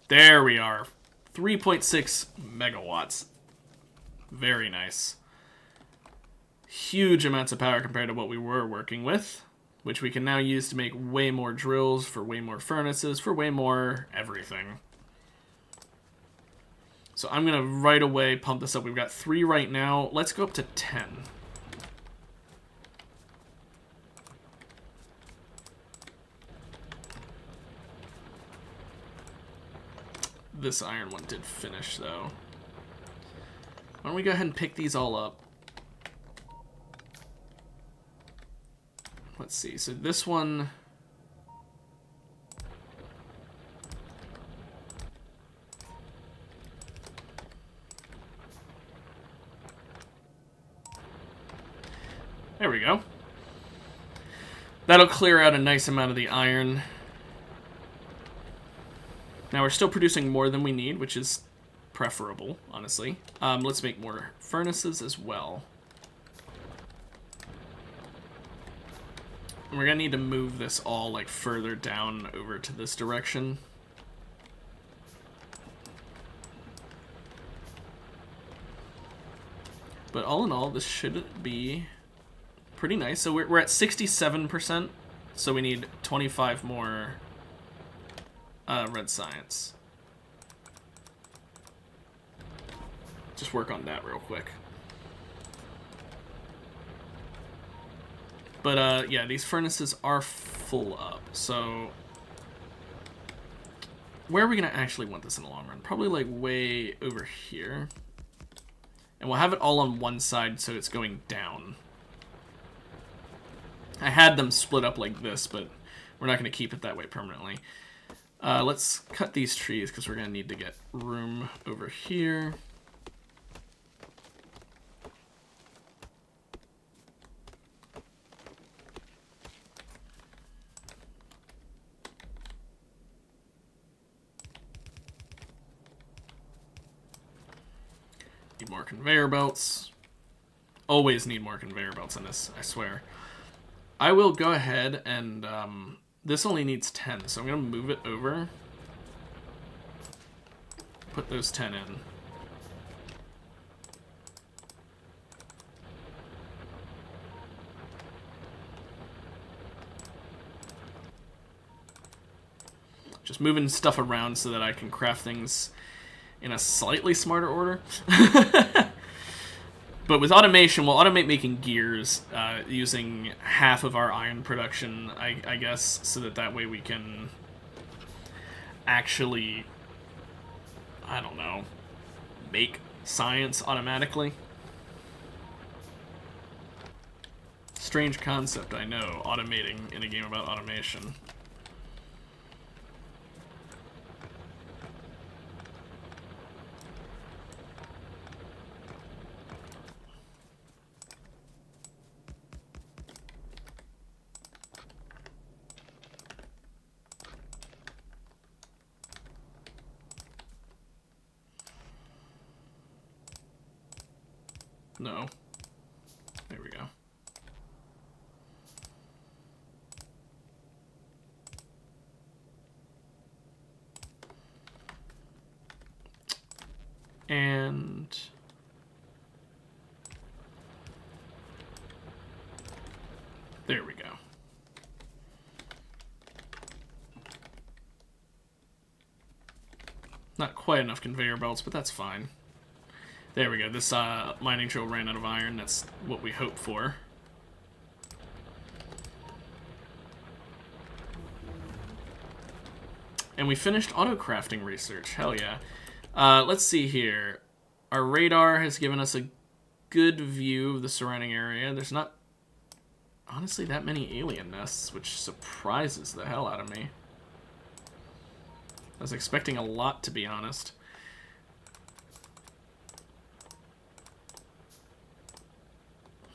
there we are. 3.6 megawatts. Very nice. Huge amounts of power compared to what we were working with, which we can now use to make way more drills, for way more furnaces, for way more everything. So I'm going to right away pump this up. We've got 3 right now. Let's go up to 10. this iron one did finish, though. Why don't we go ahead and pick these all up? Let's see. So this one... There we go. That'll clear out a nice amount of the iron. Now we're still producing more than we need, which is preferable, honestly. Let's make more furnaces as well. And we're gonna need to move this all like further down over to this direction. But all in all, this should be pretty nice. So we're at 67%, so we need 25 more red science. Just work on that real quick. But yeah, these furnaces are full up, so where are we gonna actually want this in the long run? Probably like way over here. And we'll have it all on one side so it's going down. I had them split up like this, but we're not going to keep it that way permanently. Let's cut these trees because we're going to need to get room over here. Need more conveyor belts. Always need more conveyor belts in this, I swear. I will go ahead and, this only needs 10, so I'm going to move it over. Put those 10 in. Just moving stuff around so that I can craft things in a slightly smarter order. But with automation, we'll automate making gears using half of our iron production, I guess, so that way we can actually, I don't know, make science automatically. Strange concept, I know, automating in a game about automation. No. There we go. And there we go. Not quite enough conveyor belts, but that's fine. There we go. This mining drill ran out of iron. That's what we hoped for. And we finished auto-crafting research. Hell yeah. Let's see here. Our radar has given us a good view of the surrounding area. There's not, honestly, that many alien nests, which surprises the hell out of me. I was expecting a lot, to be honest.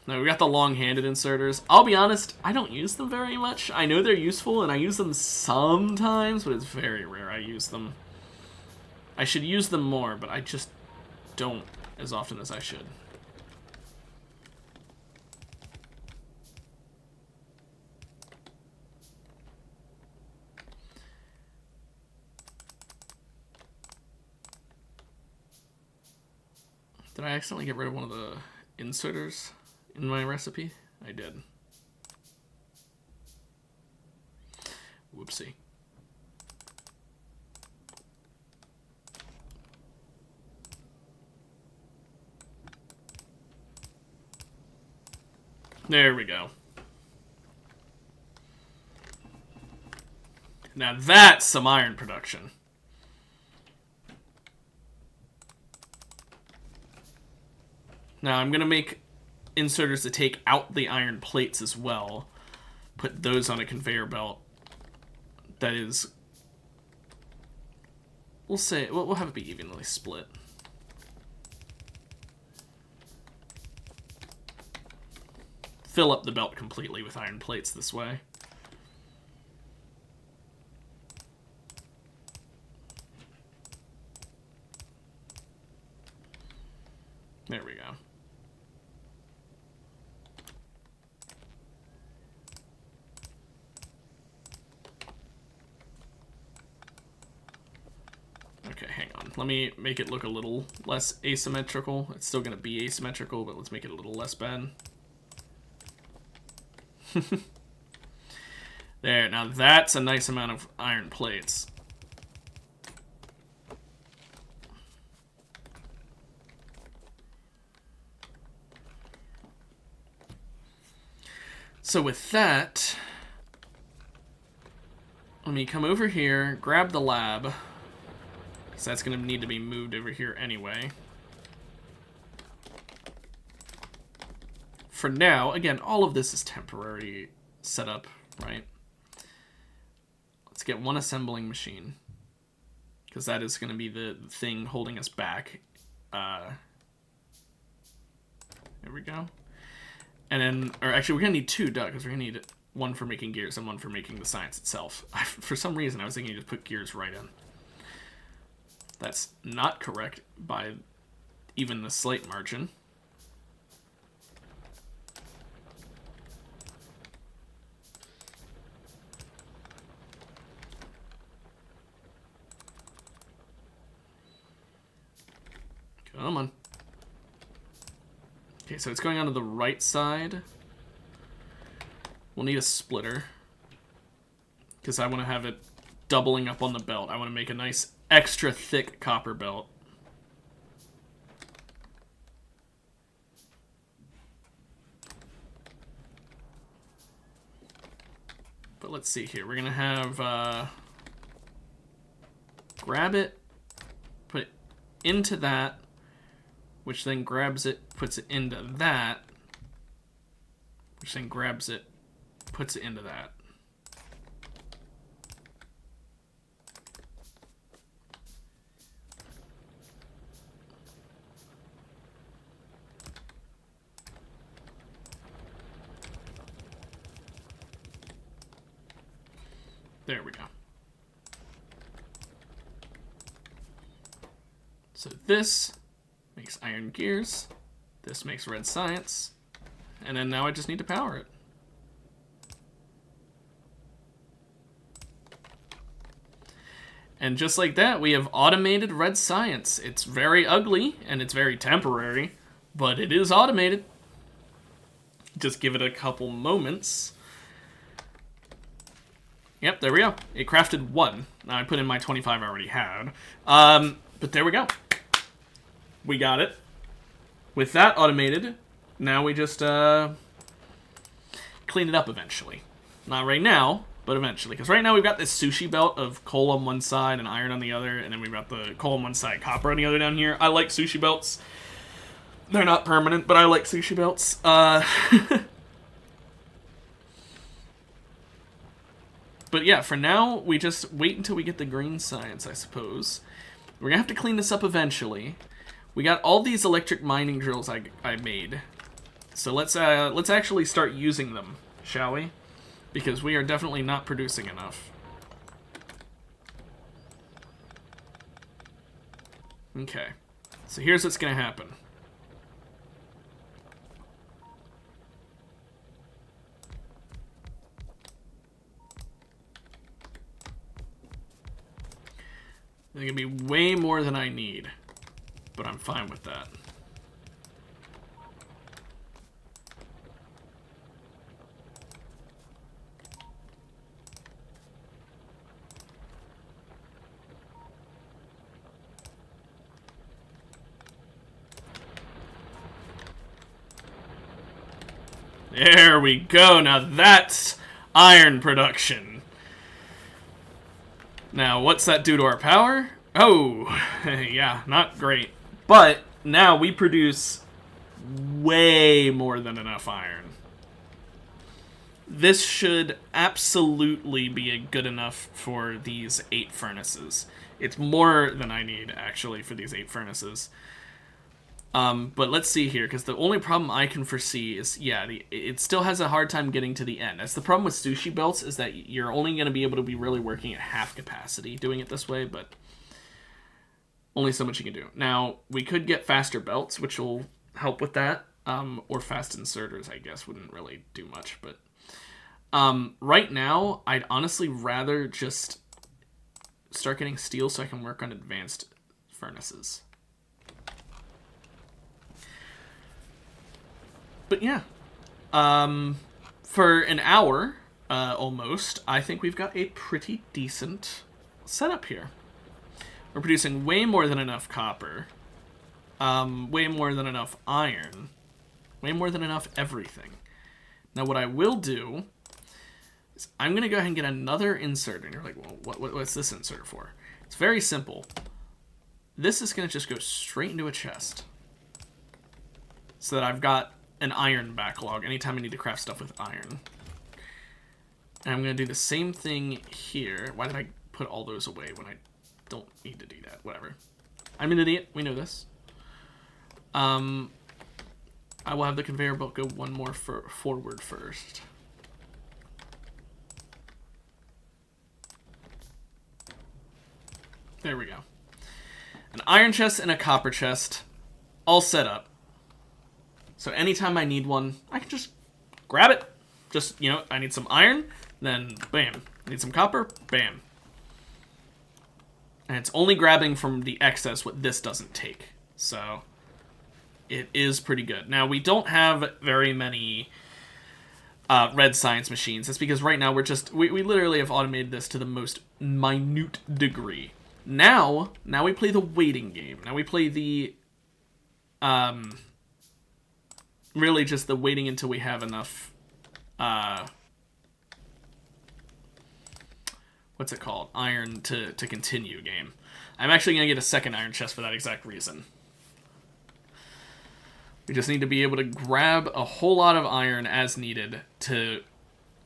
Now, we got the long-handed inserters. I'll be honest, I don't use them very much. I know they're useful, and I use them sometimes, but it's very rare I use them. I should use them more, but I just don't as often as I should. Did I accidentally get rid of one of the inserters in my recipe? I did. Whoopsie. There we go. Now that's some iron production. Now I'm going to make inserters to take out the iron plates as well. Put those on a conveyor belt. That is... We'll have it be evenly split. Fill up the belt completely with iron plates this way. There we go. Okay, hang on. Let me make it look a little less asymmetrical. It's still going to be asymmetrical, but let's make it a little less bad. There, now that's a nice amount of iron plates. So with that, let me come over here, grab the lab, because that's going to need to be moved over here anyway. For now, again, all of this is temporary setup, right? Let's get one assembling machine, because that is going to be the thing holding us back. There we go. And then, or actually, we're going to need two, because we're going to need one for making gears and one for making the science itself. For some reason, I was thinking you just put gears right in. That's not correct by even the slight margin. Come on. Okay, so it's going onto the right side. We'll need a splitter, because I want to have it doubling up on the belt. I want to make a nice extra thick copper belt. But let's see here. We're going to have... grab it, put it into that, which then grabs it, puts it into that, which then grabs it, puts it into that. There we go. So this makes iron gears, this makes red science, and then now I just need to power it. And just like that, we have automated red science. It's very ugly, and it's very temporary, but it is automated. Just give it a couple moments. Yep, there we go. It crafted one. Now I put in my 25 I already had. But there we go. We got it. With that automated, now we just clean it up eventually. Not right now, but eventually. Because right now we've got this sushi belt of coal on one side and iron on the other, and then we've got the coal on one side, copper on the other down here. I like sushi belts. They're not permanent, but I like sushi belts. But yeah, for now, we just wait until we get the green science, I suppose. We're gonna have to clean this up eventually. We got all these electric mining drills I made. So let's actually start using them, shall we? Because we are definitely not producing enough. Okay. So here's what's gonna happen. There's gonna be way more than I need, but I'm fine with that. There we go. Now that's iron production. Now, what's that do to our power? Oh, yeah, not great. But now we produce way more than enough iron. This should absolutely be good enough for these 8 furnaces. It's more than I need, actually, for these 8 furnaces. But let's see here, because the only problem I can foresee is, yeah, it still has a hard time getting to the end. That's the problem with sushi belts, is that you're only going to be able to be really working at half capacity doing it this way, but only so much you can do. Now, we could get faster belts, which will help with that, or fast inserters, I guess, wouldn't really do much, but right now, I'd honestly rather just start getting steel so I can work on advanced furnaces. But yeah, for an hour, almost, I think we've got a pretty decent setup here. We're producing way more than enough copper, way more than enough iron, way more than enough everything. Now what I will do is I'm going to go ahead and get another inserter. And you're like, well, what's this insert for? It's very simple. This is going to just go straight into a chest, so that I've got an iron backlog anytime I need to craft stuff with iron. And I'm going to do the same thing here. Why did I put all those away when I don't need to do that? Whatever. I'm an idiot. We know this. I will have the conveyor belt go one more forward first. There we go. An iron chest and a copper chest all set up. So anytime I need one, I can just grab it. Just, you know, I need some iron, then bam. I need some copper, bam. And it's only grabbing from the excess what this doesn't take. So it is pretty good. Now, we don't have very many red science machines. That's because right now we literally have automated this to the most minute degree. Now we play the waiting game. Now we play the really just the waiting until we have enough, what's it called? Iron to continue game. I'm actually going to get a second iron chest for that exact reason. We just need to be able to grab a whole lot of iron as needed to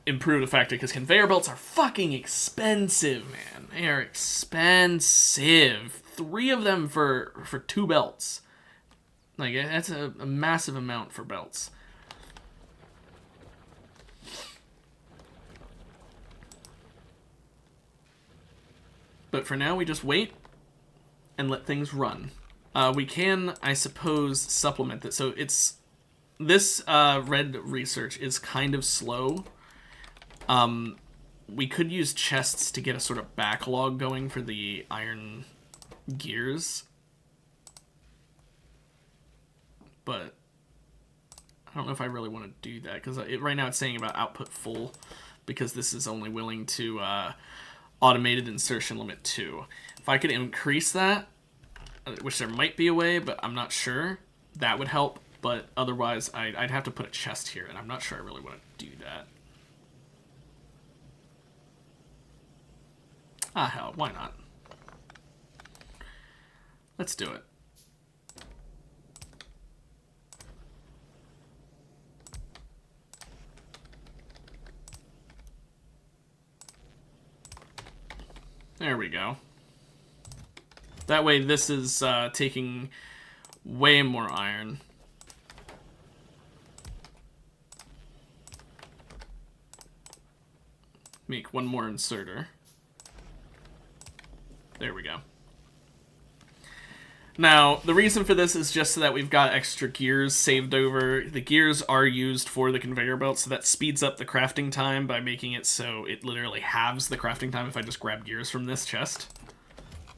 improve the factory, because conveyor belts are fucking expensive, man. They are expensive. 3 of them for 2 belts. Like, that's a massive amount for belts. But for now, we just wait and let things run. We can, I suppose, supplement this. So it's... This red research is kind of slow. We could use chests to get a sort of backlog going for the iron gears. But I don't know if I really want to do that, because right now it's saying about output full, because this is only willing to automated insertion limit 2. If I could increase that, which there might be a way, but I'm not sure, that would help. But otherwise, I'd have to put a chest here, and I'm not sure I really want to do that. Ah, hell, why not? Let's do it. There we go. That way this is taking way more iron. Make one more inserter. There we go. Now, the reason for this is just so that we've got extra gears saved over. The gears are used for the conveyor belt, so that speeds up the crafting time by making it so it literally halves the crafting time if I just grab gears from this chest.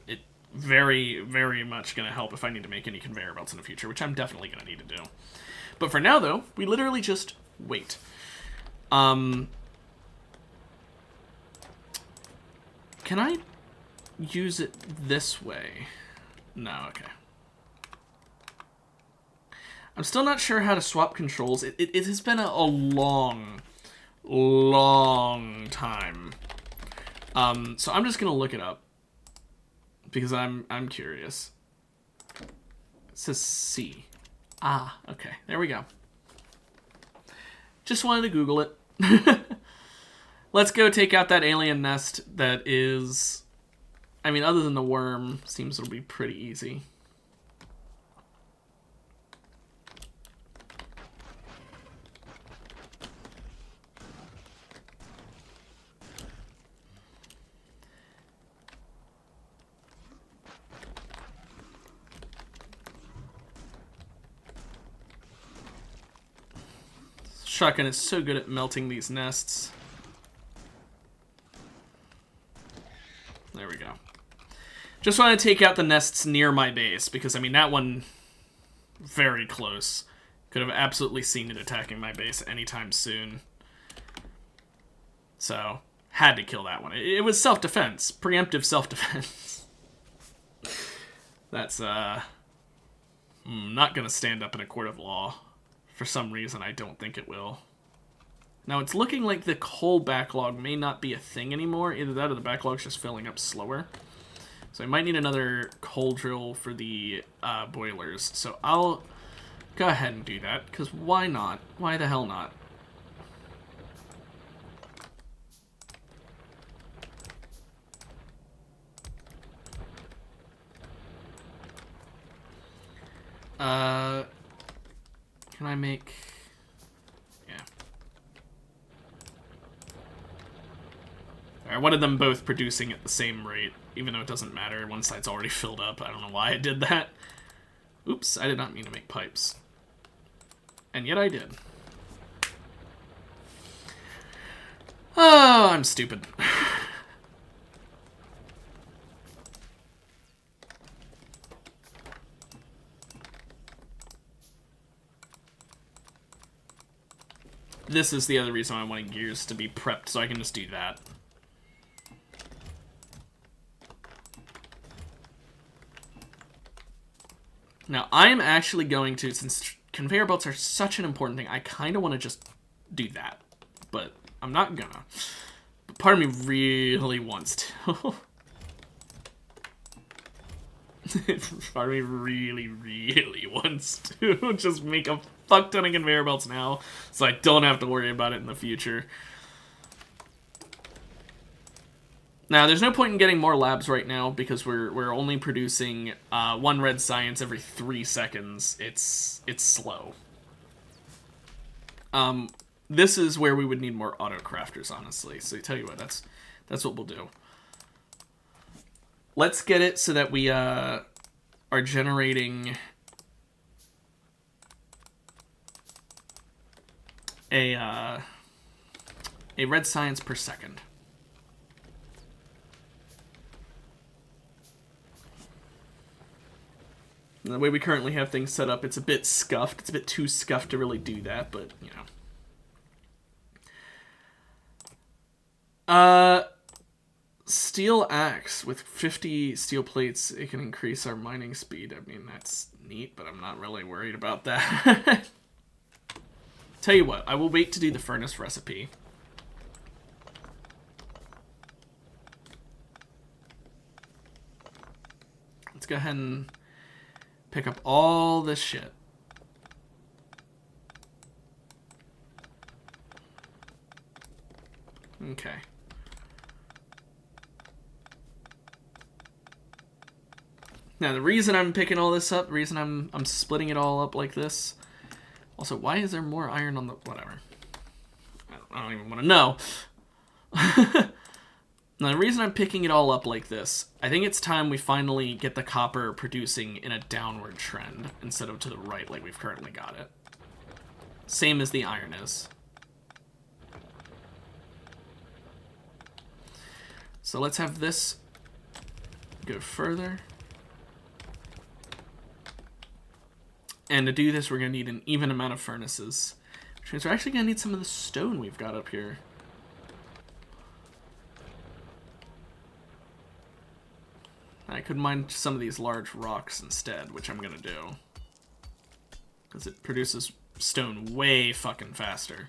It very, very much going to help if I need to make any conveyor belts in the future, which I'm definitely going to need to do. But for now, though, we literally just wait. Can I use it this way? No, okay. I'm still not sure how to swap controls. It has been a long time. So I'm just gonna look it up because I'm curious. It says C. Ah, okay. There we go. Just wanted to Google it. Let's go take out that alien nest that is... I mean, other than the worm, seems it'll be pretty easy. Shotgun is so good at melting these nests. There we go. Just want to take out the nests near my base, because, I mean, that one, very close. Could have absolutely seen it attacking my base anytime soon. So, had to kill that one. It was self-defense. Preemptive self-defense. That's, not gonna stand up in a court of law. For some reason, I don't think it will. Now, it's looking like the coal backlog may not be a thing anymore. Either that or the backlog's just filling up slower. So I might need another coal drill for the boilers. So I'll go ahead and do that, because why not? Why the hell not? Can I make... Yeah. I wanted them both producing at the same rate, even though it doesn't matter. One side's already filled up. I don't know why I did that. Oops, I did not mean to make pipes. And yet I did. Oh, I'm stupid. This is the other reason I wanted gears to be prepped, so I can just do that. Now, I'm actually going to, since conveyor belts are such an important thing, I kind of want to just do that. But I'm not gonna. But part of me really wants to. Part of me really, really wants to just make a fuck ton of conveyor belts now, so I don't have to worry about it in the future. Now, there's no point in getting more labs right now, because we're only producing one red science every 3 seconds. It's slow. This is where we would need more auto crafters, honestly. So I tell you what, that's what we'll do. Let's get it so that we are generating a red science per second. And the way we currently have things set up, it's a bit scuffed. It's a bit too scuffed to really do that, but, you know. Steel axe. With 50 steel plates, it can increase our mining speed. I mean, that's neat, but I'm not really worried about that. Tell you what, I will wait to do the furnace recipe. Let's go ahead and pick up all this shit. Okay. Now, the reason I'm picking all this up, the reason I'm splitting it all up like this... Also, why is there more iron on the... Whatever. I don't even want to know. Now, the reason I'm picking it all up like this, I think it's time we finally get the copper producing in a downward trend instead of to the right like we've currently got it. Same as the iron is. So let's have this go further. And to do this, we're going to need an even amount of furnaces. Which means we're actually going to need some of the stone we've got up here. I could mine some of these large rocks instead, which I'm going to do. Because it produces stone way fucking faster.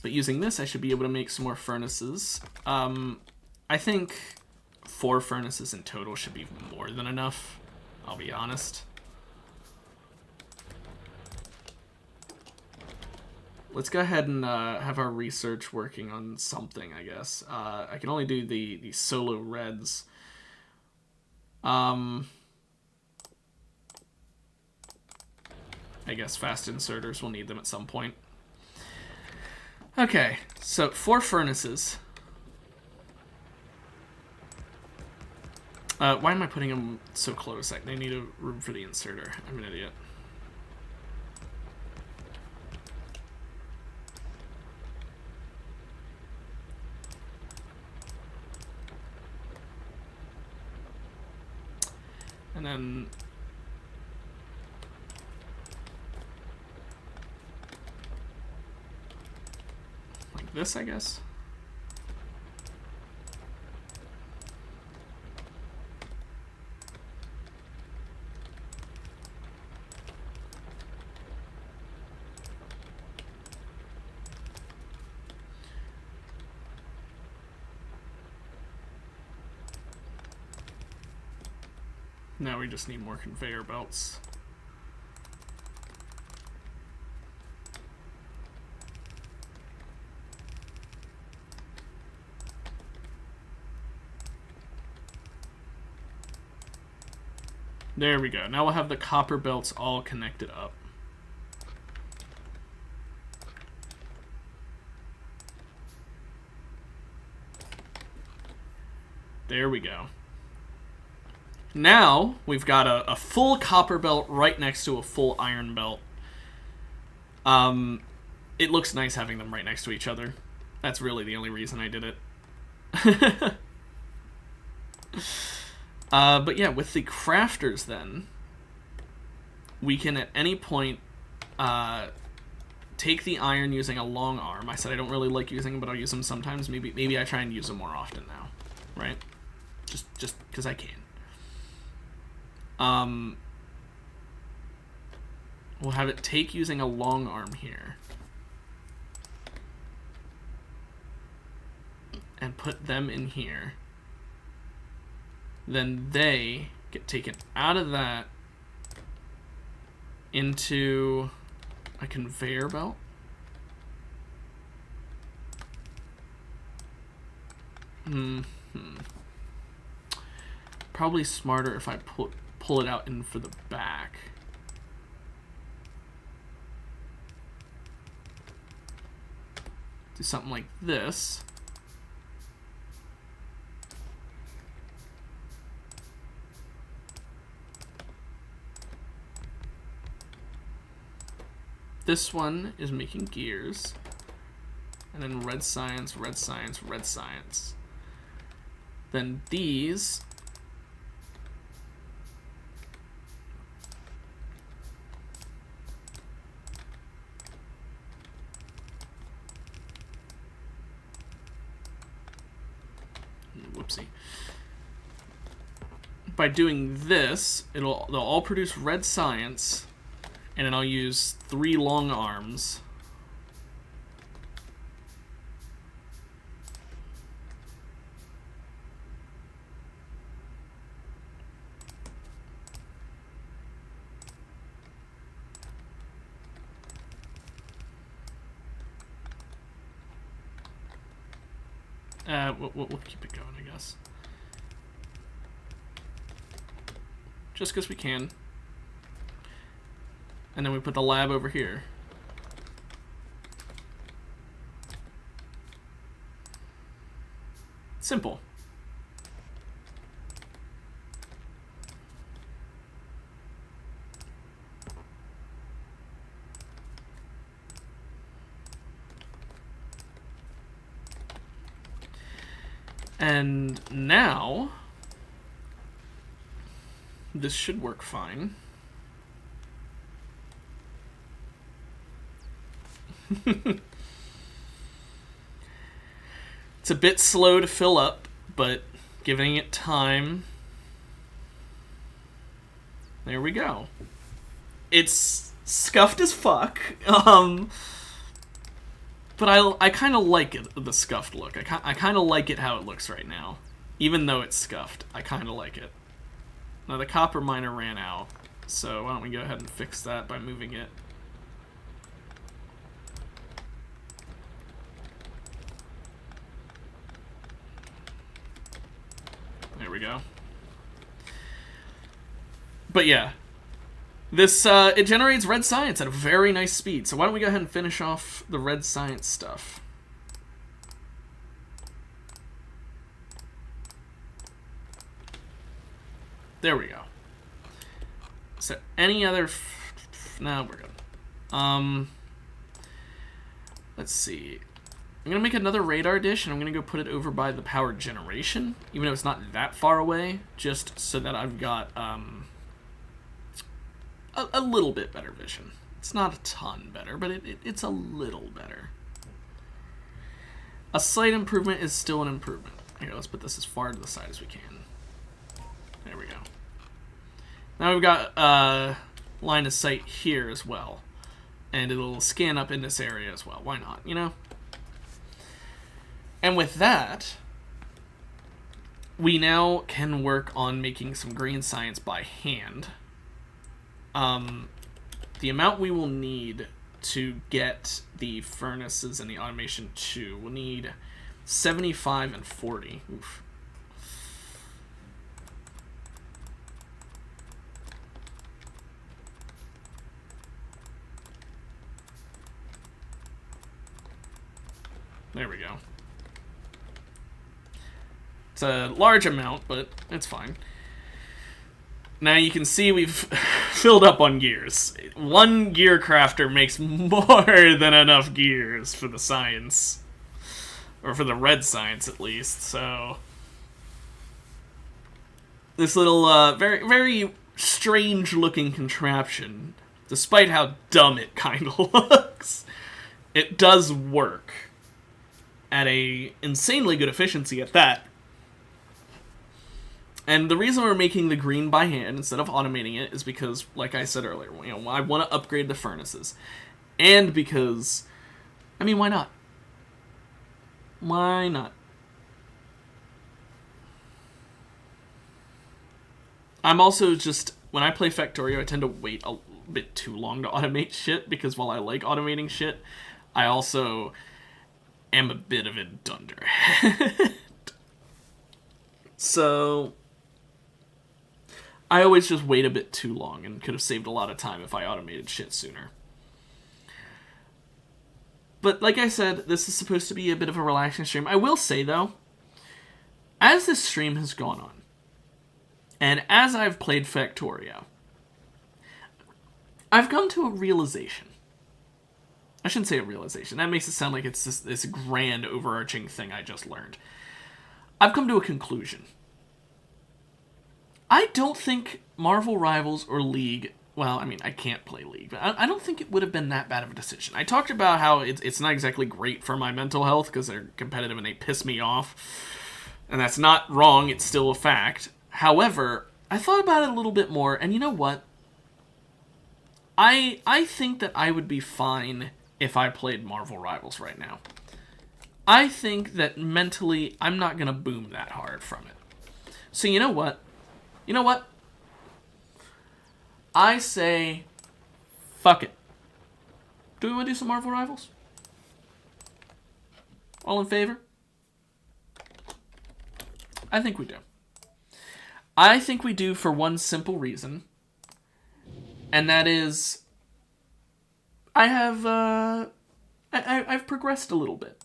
But using this, I should be able to make some more furnaces. I think 4 furnaces in total should be more than enough. I'll be honest. Let's go ahead and have our research working on something, I guess. I can only do the solo reds. I guess fast inserters, will need them at some point. Okay, so 4 furnaces. Why am I putting them so close? They need a room for the inserter. I'm an idiot. And then like this, I guess. Now we just need more conveyor belts. There we go. Now we'll have the copper belts all connected up. There we go. Now we've got a full copper belt right next to a full iron belt. It looks nice having them right next to each other. That's really the only reason I did it. But yeah, with the crafters then, we can at any point take the iron using a long arm. I said I don't really like using them, but I'll use them sometimes. Maybe I try and use them more often now, right? Just because I can. We'll have it take using a long arm here. And put them in here. Then they get taken out of that into a conveyor belt. Probably smarter if I pull it out in for the back. Do something like this. This one is making gears. And then red science, red science, red science. Then these whoopsie. By doing this, they'll all produce red science, and then I'll use 3 long arms. We'll keep it going, I guess. Just because we can. And then we put the lab over here. Simple. And now, this should work fine. It's a bit slow to fill up, but giving it time. There we go. It's scuffed as fuck. But I kind of like it, the scuffed look. I kind of like it how it looks right now. Even though it's scuffed, I kind of like it. Now the copper miner ran out, so why don't we go ahead and fix that by moving it. There we go. But yeah, this it generates red science at a very nice speed. So why don't we go ahead and finish off the red science stuff. There we go. So any other... No, we're good. Let's see. I'm going to make another radar dish, and I'm going to go put it over by the power generation, even though it's not that far away, just so that I've got a little bit better vision. It's not a ton better, but it's a little better. A slight improvement is still an improvement. Here, let's put this as far to the side as we can. There we go. Now we've got line of sight here as well. And it'll scan up in this area as well. Why not, you know? And with that, we now can work on making some green science by hand. The amount we will need to get the furnaces and the automation too, we'll need 75 and 40. Oof. There we go. It's a large amount, but it's fine. Now you can see we've filled up on gears. One gear crafter makes more than enough gears for the science. Or for the red science, at least, so... This little, very, very strange-looking contraption, despite how dumb it kind of looks, it does work. At a insanely good efficiency at that. And the reason we're making the green by hand instead of automating it is because, like I said earlier, you know, I want to upgrade the furnaces. And because, I mean, why not? Why not? I'm also just, when I play Factorio, I tend to wait a bit too long to automate shit, because while I like automating shit, I also am a bit of a dunderhead. So I always just wait a bit too long and could have saved a lot of time if I automated shit sooner. But like I said, this is supposed to be a bit of a relaxing stream. I will say, though, as this stream has gone on, and as I've played Factorio, I've come to a realization. I shouldn't say a realization. That makes it sound like it's this grand overarching thing I just learned. I've come to a conclusion. I don't think Marvel Rivals or League... Well, I mean, I can't play League, but I don't think it would have been that bad of a decision. I talked about how it's not exactly great for my mental health because they're competitive and they piss me off. And that's not wrong, it's still a fact. However, I thought about it a little bit more, and you know what? I think that I would be fine if I played Marvel Rivals right now. I think that mentally, I'm not going to boom that hard from it. So you know what? You know what? I say, fuck it. Do we want to do some Marvel Rivals? All in favor? I think we do. I think we do for one simple reason. And that is, I've progressed a little bit.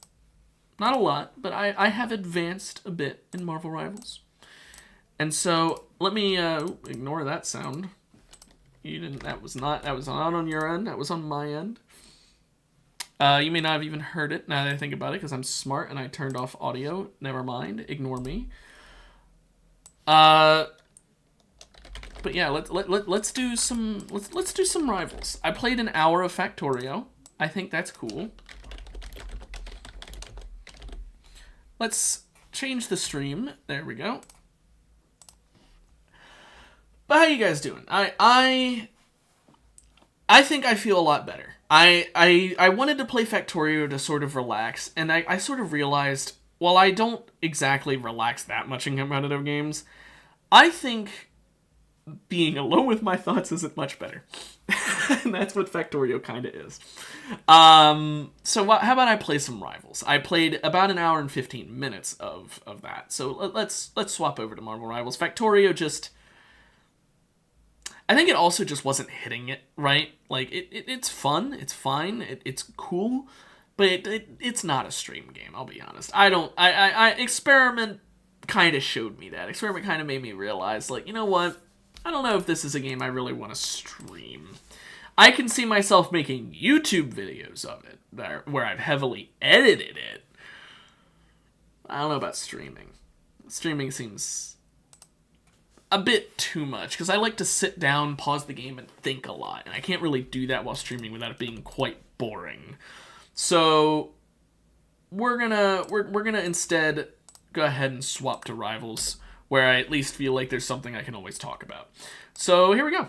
Not a lot, but I have advanced a bit in Marvel Rivals. And so, let me ignore that sound. You didn't. That was not on your end. That was on my end. You may not have even heard it now that I think about it, because I'm smart and I turned off audio. Never mind. Ignore me. But yeah, let's do some rivals. I played an hour of Factorio. I think that's cool. Let's change the stream. There we go. But how you guys doing? I think I feel a lot better. I wanted to play Factorio to sort of relax, and I sort of realized, while I don't exactly relax that much in competitive games, I think being alone with my thoughts isn't much better. And that's what Factorio kind of is. So how about I play some Rivals? I played about an hour and 15 minutes of that. So let's swap over to Marvel Rivals. Factorio just... I think it also just wasn't hitting it right. Like, it's fun, it's fine, it's cool, but it's not a stream game, I'll be honest. I Experiment kind of showed me that. Experiment kind of made me realize, like, you know what? I don't know if this is a game I really want to stream. I can see myself making YouTube videos of it, where I've heavily edited it. I don't know about streaming. Streaming seems a bit too much, because I like to sit down, pause the game, and think a lot, and I can't really do that while streaming without it being quite boring. So we're gonna instead go ahead and swap to Rivals, where I at least feel like there's something I can always talk about. So here we go.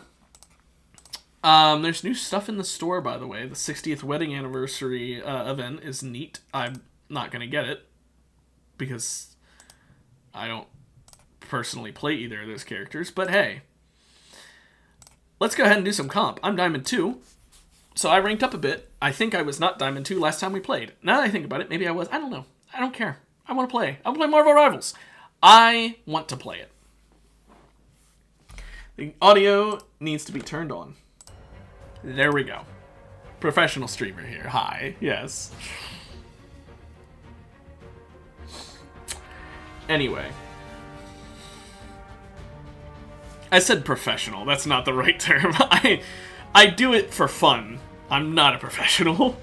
There's new stuff in the store, by the way. The 60th wedding anniversary event is neat. I'm not gonna get it because I don't personally play either of those characters, but hey, let's go ahead and do some comp. I'm Diamond 2, so I ranked up a bit. I think I was not Diamond 2 last time we played. Now that I think about it, maybe I was. I don't know. I don't care. I want to play. I want to play Marvel Rivals. I want to play it. The audio needs to be turned on. There we go. Professional streamer here. Hi. Yes. Anyway. I said professional. That's not the right term. I do it for fun. I'm not a professional.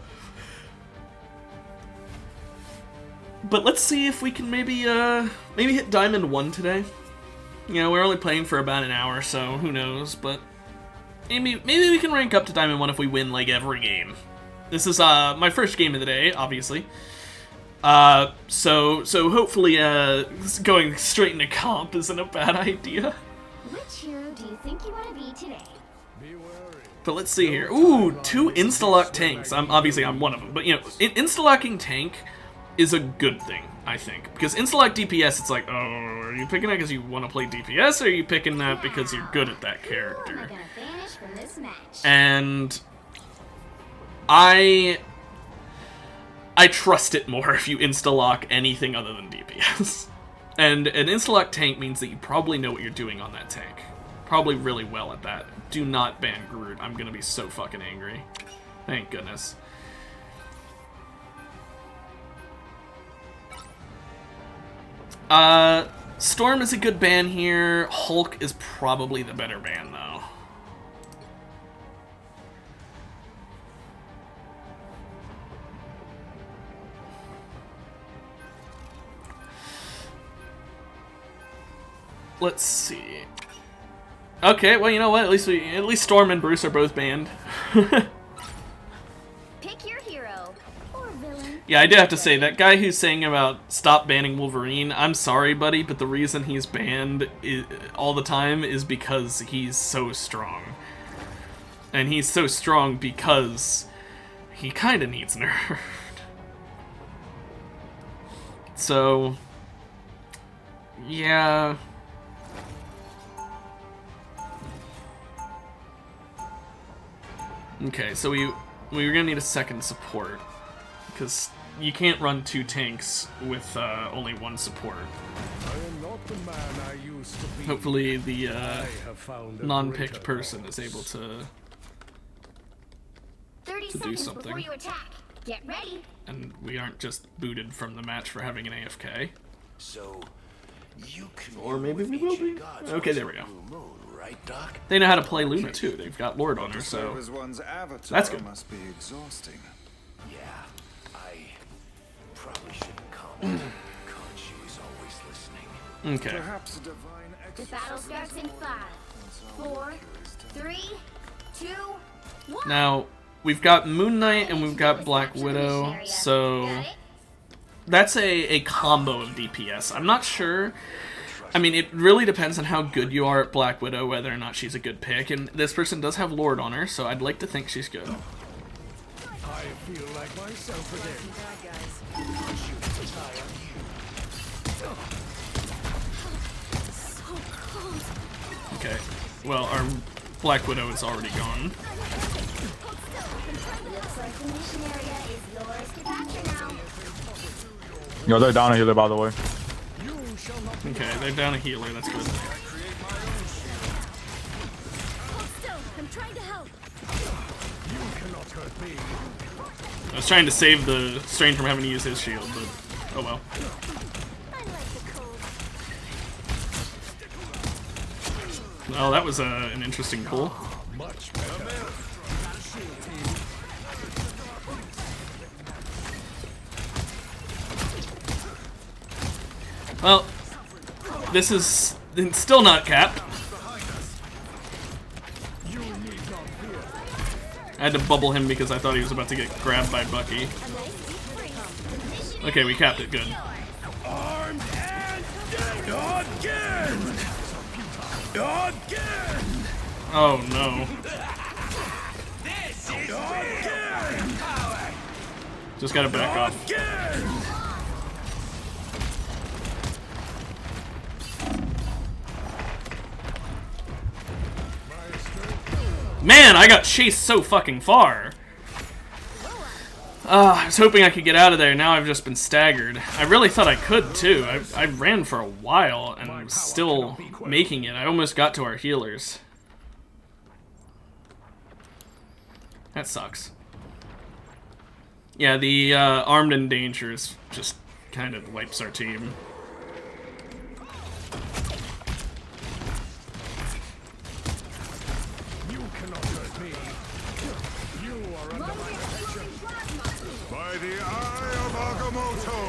But let's see if we can maybe hit Diamond 1 today. You know, we're only playing for about an hour, so who knows, but maybe we can rank up to Diamond 1 if we win, like, every game. This is my first game of the day, obviously. So hopefully going straight into comp isn't a bad idea. Which hero do you think you want to be today? But let's see here. Ooh, 2 insta-lock tanks. I'm one of them. But, you know, insta-locking tank is a good thing, I think. Because insta-lock DPS, it's like, oh, are you picking that because you want to play DPS, or are you picking that because you're good at that character? And I trust it more if you insta-lock anything other than DPS. And an insta-lock tank means that you probably know what you're doing on that tank. Probably really well at that. Do not ban Groot. I'm gonna be so fucking angry. Thank goodness. Storm is a good ban here. Hulk is probably the better ban, though. Let's see. Okay, well, you know what? At least Storm and Bruce are both banned. Pick your hero or villain. Yeah, I do have to say, that guy who's saying about stop banning Wolverine, I'm sorry, buddy, but the reason he's banned all the time is because he's so strong. And he's so strong because he kind of needs nerfed. So, yeah. Okay, so we're gonna need a second support, because you can't run 2 tanks with only 1 support. Hopefully the non-picked person is able to do something. Get ready. And we aren't just booted from the match for having an AFK. So you can, or maybe we will be. Okay, there we go. Right, Doc? They know how to play Luna too. They've got Lord on her, so that's good. Must be exhausting. Yeah, I probably shouldn't comment. Khonshu is always listening. Okay. Perhaps a divine The battle starts in 5, 4, 3, 2, 1. Now we've got Moon Knight and we've got Black Widow, so that's a combo of DPS. I'm not sure. I mean, it really depends on how good you are at Black Widow, whether or not she's a good pick. And this person does have Lord on her, so I'd like to think she's good. I feel like myself again. Okay. Well, our Black Widow is already gone. Looks like the mission area is yours to capture now. Yo, they're down a healer, by the way. Okay, they're down a healer, that's good. Hold still. I'm trying to help. I was trying to save the Strange from having to use his shield, but oh well. I like the cold. Well, that was an interesting pull. Much better. Well, this is it's still not capped. I had to bubble him because I thought he was about to get grabbed by Bucky. Okay, we capped it, good. Armed and again! Again! Oh no. Just gotta back off. Again! Man, I got chased so fucking far. I was hoping I could get out of there. Now I've just been staggered. I really thought I could too. I ran for a while and was still making it. I almost got to our healers. That sucks. Yeah, the armed and dangerous just kind of wipes our team. You cannot hurt me. You are under my protection. By the eye of Agamotto.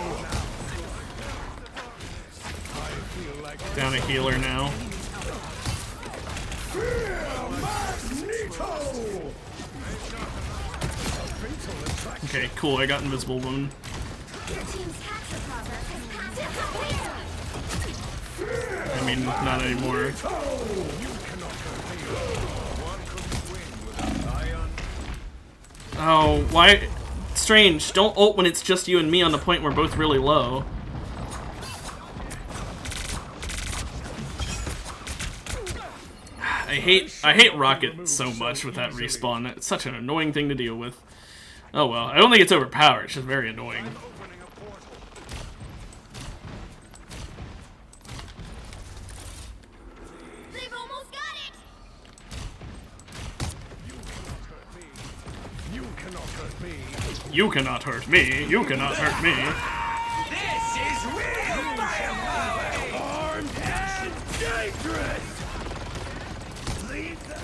I feel like Down a healer now. Okay, cool. I got Invisible Woman. Your team's capture progress has passed clear. I mean, not anymore. Oh, why? Strange. Don't ult when it's just you and me on the point we're both really low. I hate Rocket so much with that respawn. It's such an annoying thing to deal with. Oh well. I don't think it's overpowered. It's just very annoying. They've almost got it. you cannot hurt me. You cannot hurt me. You cannot hurt me. This is real firepower! Armed and dangerous. Leave the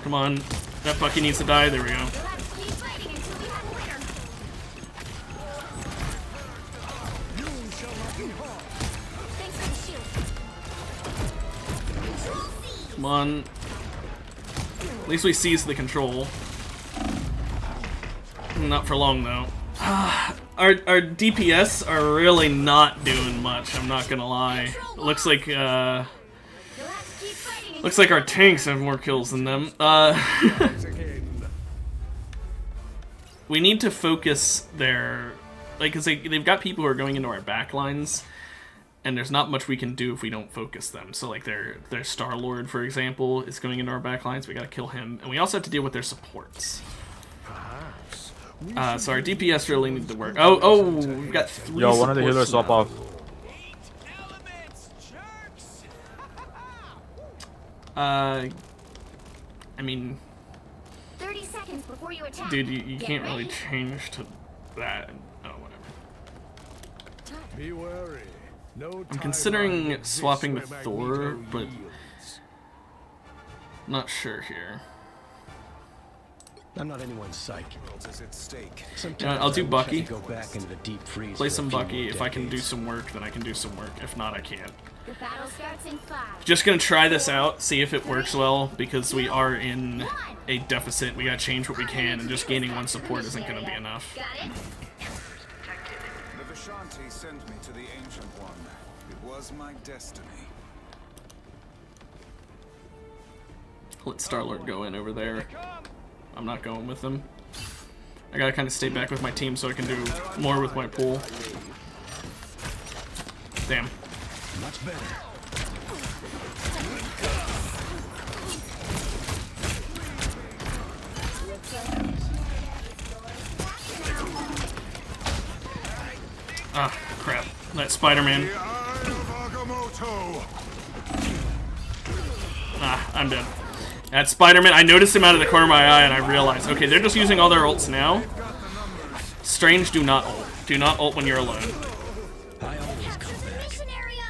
Come on. That Bucky needs to die. There we go. Let's keep fighting until we have a winner. you shall not be harmed. Thanks for the shield. Control C. Come on. At least we seized the control. Not for long though. Our DPS are really not doing much. I'm not gonna lie. It looks like Let's keep fighting. looks like our tanks have more kills than them. Again. We need to focus their like, cause they've got people who are going into our backlines, and there's not much we can do if we don't focus them. So like their Star-Lord, for example, is going into our backlines. We gotta kill him, and we also have to deal with their supports. So our DPS really need to work. Oh, we've got 3 Yo, one of the supports healers swap now. off. Elements, jerks! I mean, 30 seconds before you attack. dude, you Get can't really ready. change to that. Oh, whatever. Be wary. No I'm considering time swapping to this where Thor, Magneto but yields. not sure here. I'm not anyone's psych. Is at stake. Sometimes I'll do I wish I Bucky. could go back into the deep freeze Play for a some few Bucky. more If I can do decades. some work, then I can do some work. If not, I can't. The battle starts in 5. Just gonna try this out, see if it works well, because we are in a deficit. We gotta change what we can, and just gaining 1 support isn't gonna be enough. Got it? The Vishanti sent me to the Ancient One. It was my destiny. Let Star-Lord go in over there. I'm not going with them. I gotta kind of stay back with my team so I can do more with my pool. Damn. Much better. Ah, crap. That Spider-Man. The Eye of Agamotto. Ah, I'm dead. That Spider-Man, I noticed him out of the corner of my eye and I realized, okay, they're just using all their ults now. Strange, do not ult. Do not ult when you're alone. I always come Access the back. mission area.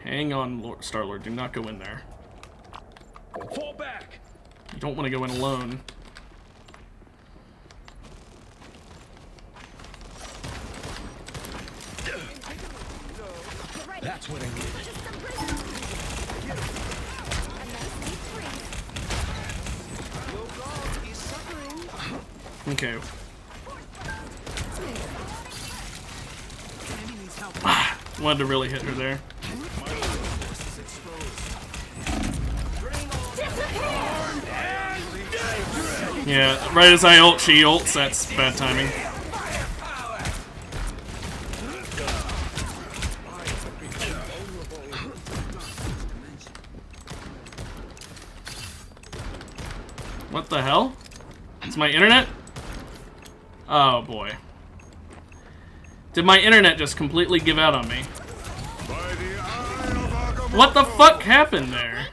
Hang on, Star-Lord. Do not go in there. Fall back. You don't want to go in alone. That's what I need. Okay. Ah, wanted to really hit her there. Yeah, right as I ult, she ults. That's bad timing. What the hell? It's my internet? Oh boy. Did my internet just completely give out on me? By the Eye of Agamotto. What the fuck happened there?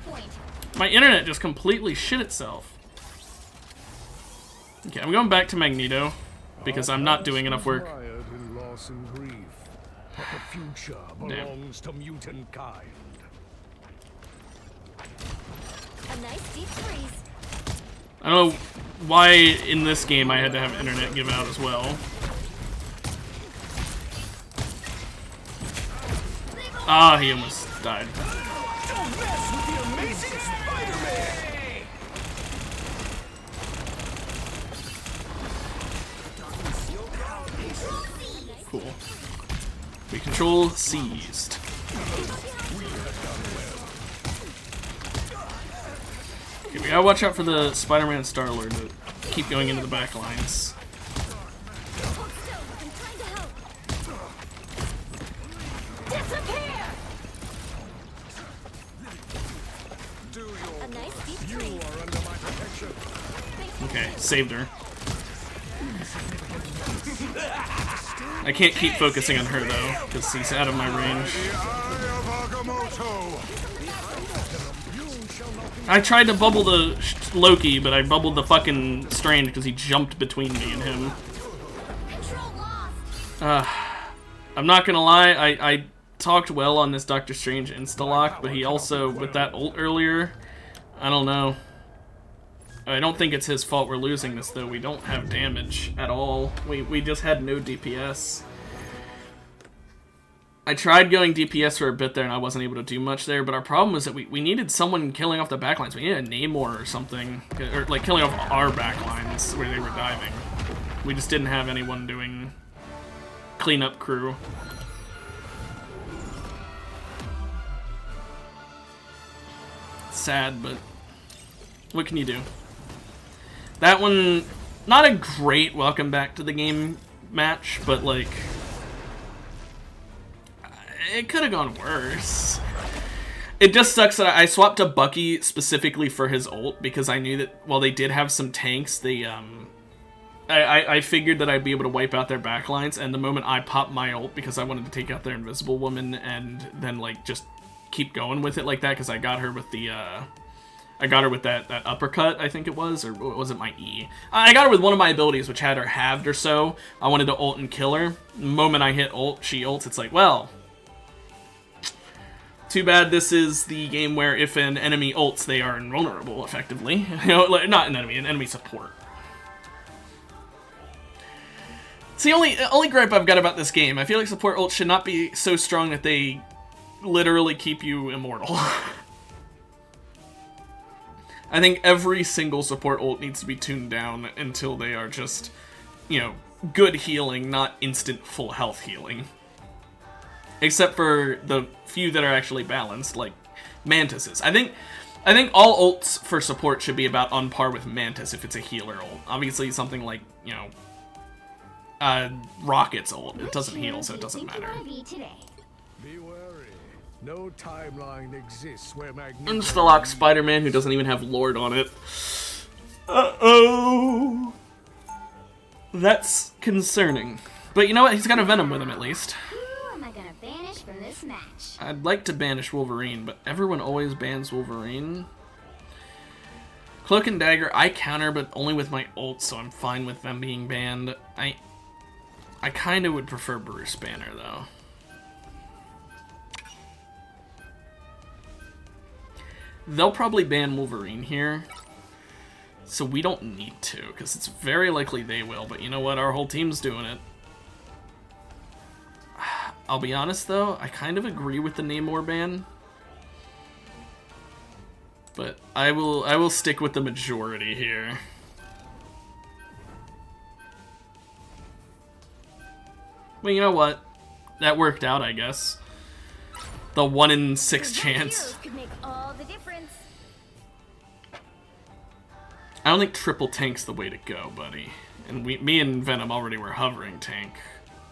My internet just completely shit itself. Okay, I'm going back to Magneto because I'm not doing enough work. Mired in loss and grief, but the future belongs to mutant kind. A nice deep freeze. I don't know why in this game I had to have internet give out as well. Ah, he almost died. Don't mess with the amazing Spider-Man! Cool. We control seized. Okay, we gotta watch out for the Spider-Man and Star-Lord that keep going into the back lines. Hold still. I'm trying to help. Disappear. Do your A nice deep You freeze. are under my protection. Okay, saved her. I can't keep focusing on her though, because he's out of my range. The Eye of Agamotto. I tried to bubble the Loki, but I bubbled the fucking Strange because he jumped between me and him. Control lost. I'm not gonna lie, I talked well on this Doctor Strange insta-lock, but he also, with that ult earlier, I don't know. I don't think it's his fault we're losing this, though. We don't have damage at all. We just had no DPS. I tried going DPS for a bit there, and I wasn't able to do much there, but our problem was that we needed someone killing off the backlines. We needed a Namor or something, or like killing off our backlines where they were diving. We just didn't have anyone doing cleanup crew. Sad, but what can you do? That one, not a great welcome back to the game match, but like, it could have gone worse. It just sucks that I swapped to Bucky specifically for his ult because I knew that while they did have some tanks, they I figured that I'd be able to wipe out their backlines, and the moment I popped my ult because I wanted to take out their Invisible Woman and then like just keep going with it like that because I got her with the I got her with that uppercut, I think it was, or was it my E? I got her with one of my abilities, which had her halved or so. I wanted to ult and kill her. The moment I hit ult, she ults. It's like, well, too bad this is the game where if an enemy ults, they are invulnerable, effectively. You know, like, not an enemy support. It's the only gripe I've got about this game. I feel like support ults should not be so strong that they literally keep you immortal. I think every single support ult needs to be tuned down until they are just, you know, good healing, not instant full health healing. Except for the few that are actually balanced, like Mantis's. I think all ults for support should be about on par with Mantis if it's a healer ult. Obviously something like, you know, Rocket's ult. It doesn't heal, so it doesn't matter. Be wary. No timeline exists where Insta-lock Spider-Man, who doesn't even have Lord on it. Uh-oh. That's concerning. But you know what? He's got a Venom with him, at least. Who am I gonna banish from this match? I'd like to banish Wolverine, but everyone always bans Wolverine. Cloak and Dagger, I counter, but only with my ult, so I'm fine with them being banned. I kind of would prefer Bruce Banner, though. They'll probably ban Wolverine here, so we don't need to, because it's very likely they will, but you know what? Our whole team's doing it. I'll be honest, though, I kind of agree with the Namor ban. But I will stick with the majority here. Well, you know what? That worked out, I guess. The 1 in 6 chance. Could make all the difference. I don't think triple tank's the way to go, buddy. And me and Venom already were hovering tank.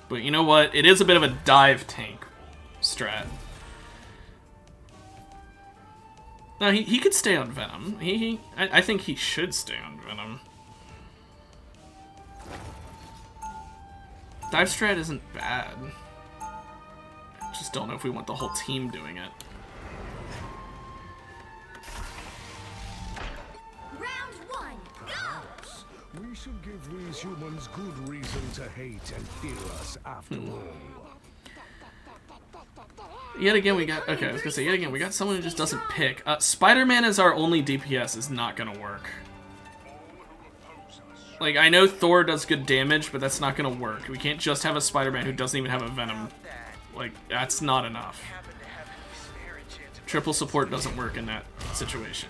But you know what? It is a bit of a dive tank strat. No, he could stay on Venom. I think he should stay on Venom. Dive strat isn't bad. I just don't know if we want the whole team doing it. Round 1, go! We should give these humans good reason to hate and fear us after all. Yet again, we got... Okay, I was gonna say, yet again, we got someone who just doesn't pick. Spider-Man as our only DPS is not gonna work. Like, I know Thor does good damage, but that's not gonna work. We can't just have a Spider-Man who doesn't even have a Venom. Like, that's not enough. Triple support doesn't work in that situation.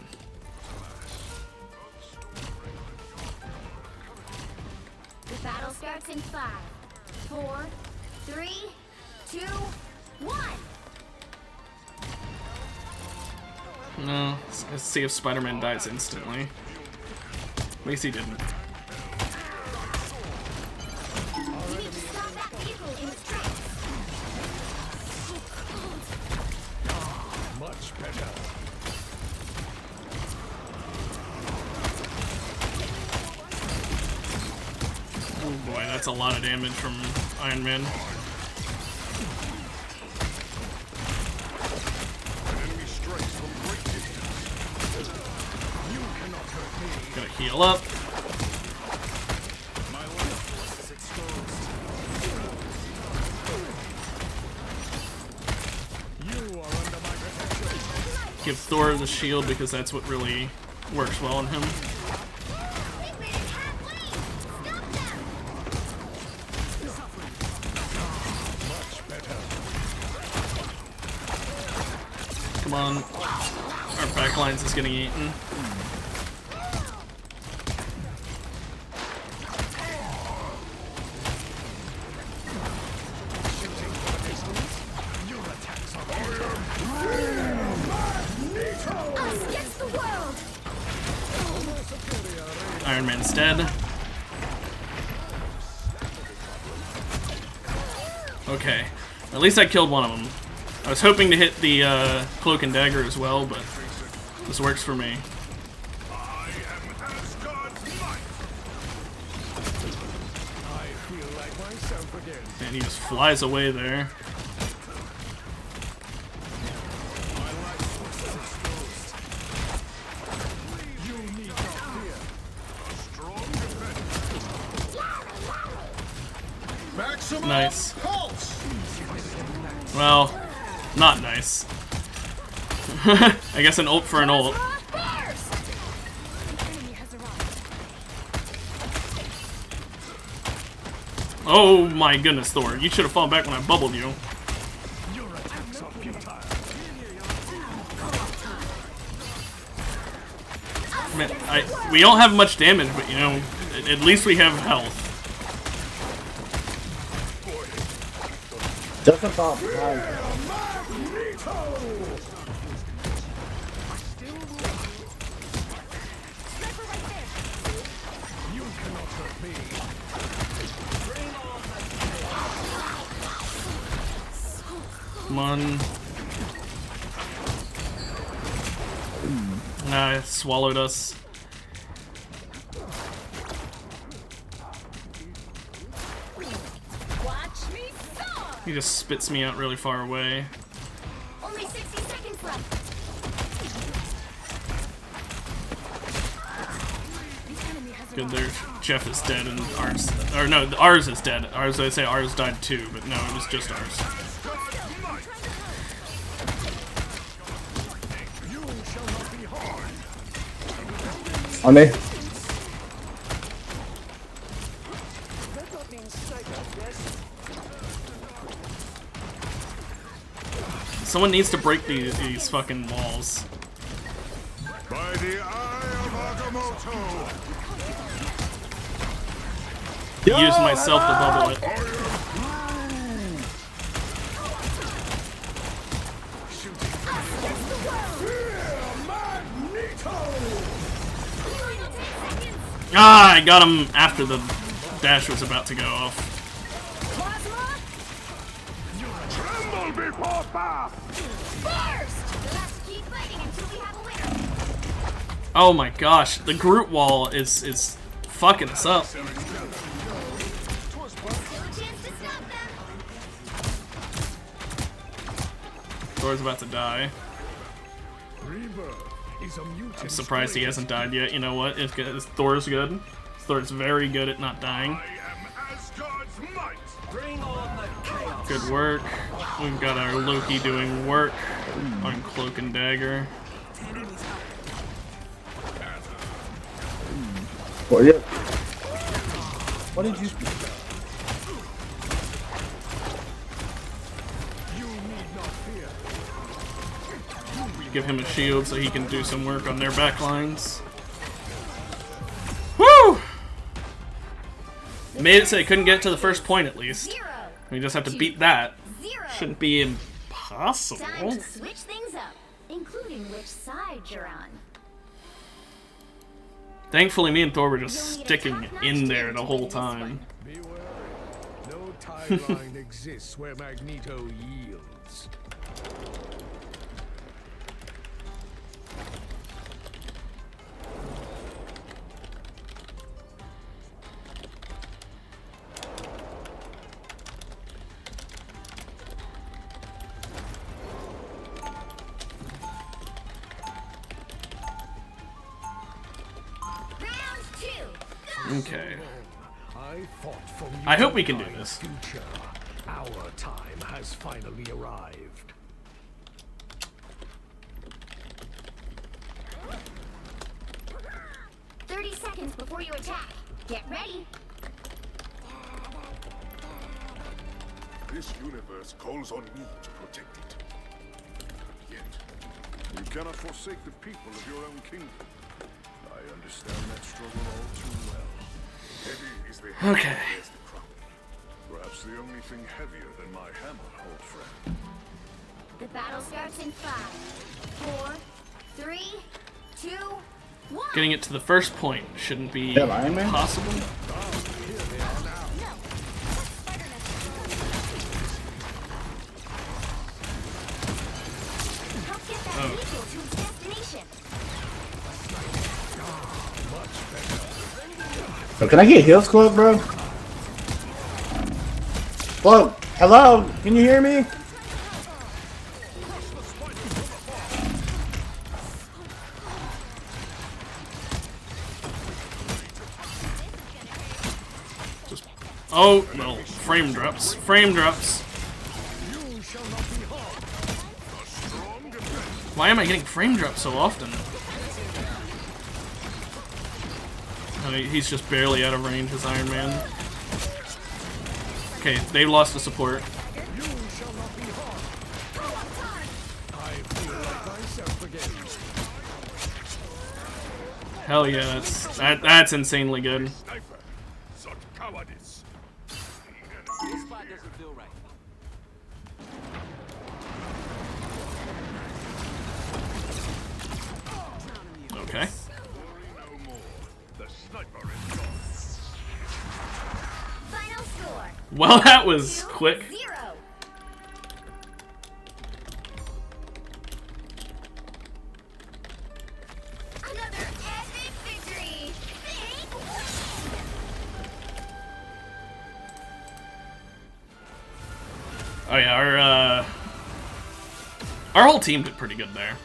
The battle starts in 5, 4, 3, 2, 1. No, let's see if Spider-Man dies instantly. At least he didn't. You need to stop that vehicle in its tracks. Much better. Oh boy, that's a lot of damage from Iron Man. Gotta heal up. Give Thor the shield because that's what really works well on him. Come on. Our backlines is getting eaten. Iron Man's dead. Okay. At least I killed one of them. I was hoping to hit the Cloak and Dagger as well, but this works for me. And he just flies away there. Nice. Well, not nice. I guess an ult for an ult. Oh my goodness, Thor. You should have fallen back when I bubbled you. Man, we don't have much damage, but you know, at least we have health. Doesn't pop. Nice. Come on. Nah, it swallowed us. Watch me soar! He just spits me out really far away. Only 60 seconds left. Good there. Jeff is dead and ours. Or no, ours is dead. Ours, I say ours died too, but no, it was just ours. On me. Someone needs to break these fucking walls. By the eye of Agamotto! Use myself to bubble it. Ah, I got him after the dash was about to go off. Tremble before Bath! Keep fighting until we have a winner. Oh my gosh, the Groot wall is fucking us up. Still a chance to stop them. Thor's about to die. I'm surprised he hasn't died yet. You know what? Thor's good. Thor's very good at not dying. I am Asgard's might! Bring on the chaos. Good work. We've got our Loki doing work on Cloak and Dagger. What? Yeah. What did you? Give him a shield so he can do some work on their back lines. Woo! Made it so they couldn't get to the first point at least. We just have to beat that. Shouldn't be impossible. Time to switch things up, including which side you're on. Thankfully, me and Thor were just sticking in there the whole time. Beware. No timeline exists where Magneto yields. Round 2. Okay. I fought for I hope we can do this. future. Our time has finally arrived. Seconds before you attack. Get ready. This universe calls on me to protect it. Yet, you cannot forsake the people of your own kingdom. I understand that struggle all too well. Heavy is the hammer Okay. that bears the crown. Perhaps the only thing heavier than my hammer, old friend. The battle starts in 5, 4, 3, 2, 1. Getting it to the first point shouldn't be Yeah, Iron Man? possible. Help get that vehicle to its destination. So can I get heal squad, bro? Whoa, hello? Can you hear me? Oh, well, frame drops. Frame drops. Why am I getting frame drops so often? Oh, he's just barely out of range as Iron Man. Okay, they lost the support. Hell yeah, that's insanely good. Sniper, such cowardice. This spot doesn't feel right. Okay. No more. The sniper is gone. Final score. Well, that was quick. 0. Oh yeah, our whole team did pretty good there.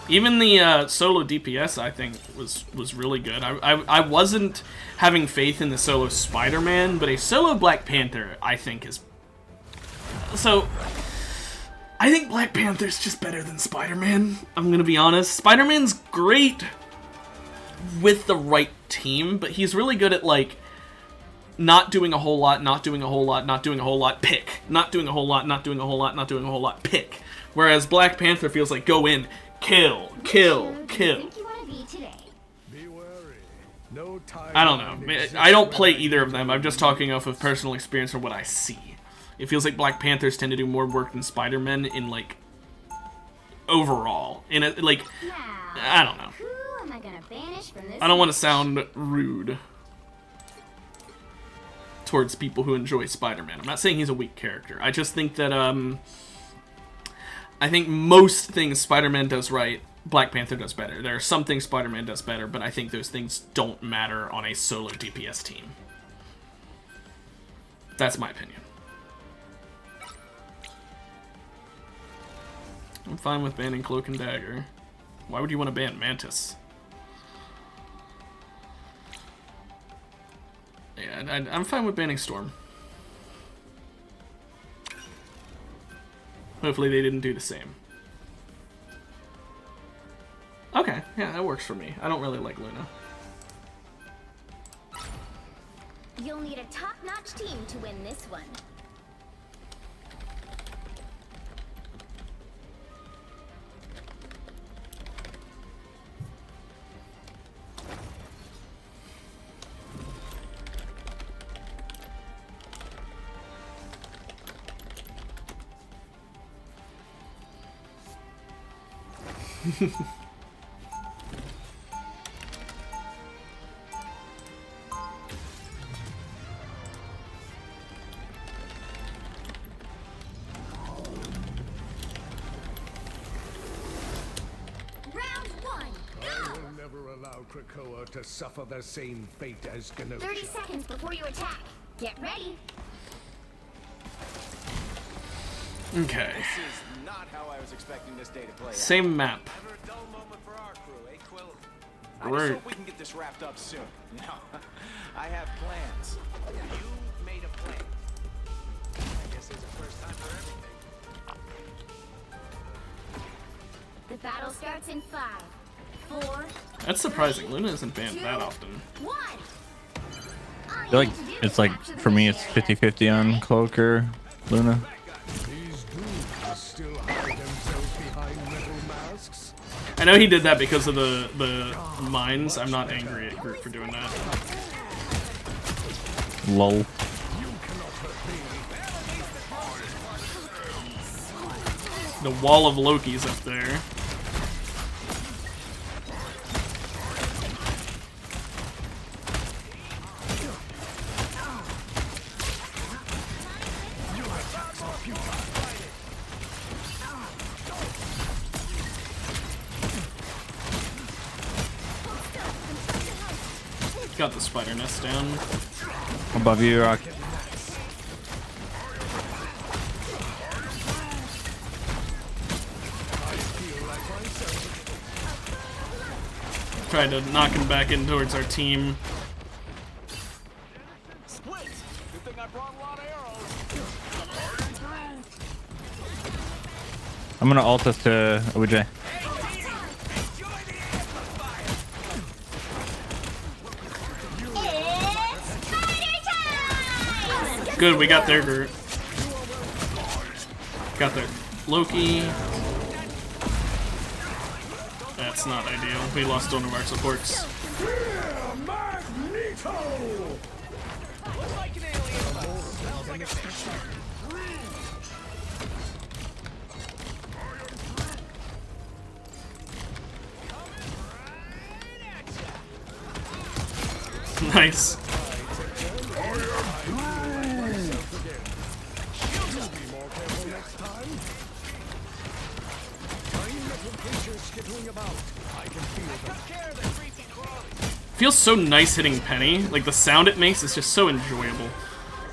Even the solo DPS, I think, was really good. I wasn't having faith in the solo Spider-Man, but a solo Black Panther, I think, is... So, I think Black Panther's just better than Spider-Man, I'm gonna be honest. Spider-Man's great with the right team, but he's really good at, like, not doing a whole lot, not doing a whole lot, not doing a whole lot, pick. Not doing a whole lot, not doing a whole lot, not doing a whole lot, pick. Whereas Black Panther feels like go in, kill, kill, kill. I don't know. I don't play either of them. I'm just talking off of personal experience or what I see. It feels like Black Panthers tend to do more work than Spider-Man in, like, overall. In a, like, I don't know. I don't want to sound rude towards people who enjoy Spider-Man. I'm not saying he's a weak character. I just think that, I think most things Spider-Man does right, Black Panther does better. There are some things Spider-Man does better, but I think those things don't matter on a solo DPS team. That's my opinion. I'm fine with banning Cloak and Dagger. Why would you want to ban Mantis? Yeah, I'm fine with banning Storm. Hopefully they didn't do the same. Okay, yeah, that works for me. I don't really like Luna. You'll need a top-notch team to win this one. Krakoa to suffer the same fate as Genosha. 30 seconds before you attack. Get ready. Okay. This is not how I was expecting this day to play out. Same map. Never a dull moment for our crew, eh, Quill? I Great. just hope we can get this wrapped up soon. No, I have plans. You made a plan. I guess there's a first time for everything. The battle starts in 5, 4. That's surprising. Luna isn't banned that often. 1. I feel like it's like, for me, it's 50-50 on Cloak or Luna. These dudes still hide themselves behind metal masks. I know he did that because of the mines. I'm not angry at Groot for doing that. Lol. The wall of Loki's up there. Got the spider nest down. Above you, Rock. Tried to knock him back in towards our team. Split. Good thing I brought a lot of arrows. I'm gonna ult us to OJ. Good, we got their Groot. Got their Loki. That's not ideal. We lost one of our supports. Nice. Feels so nice hitting Penny. Like the sound it makes is just so enjoyable.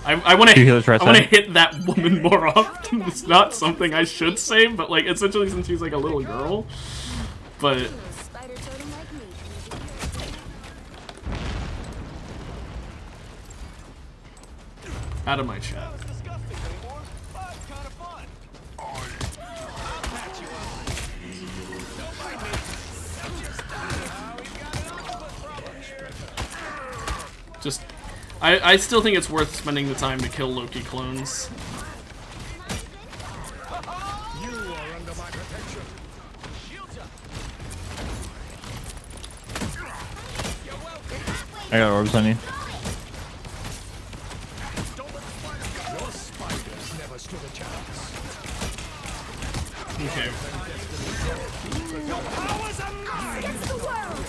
I want to Two healers right I want to side. hit that woman more often. It's not something I should say, but like essentially since she's like a little girl. But Spider totem like me. out of my chat. It's disgusting anymore, but kind of fun. I'll patch you up. Don't mind me. We've got an octopus problem here. Just I still think it's worth spending the time to kill Loki clones. You are under my protection. Shields up. I got orbs on you. Your spiders never stood a chance. Okay. Against the world.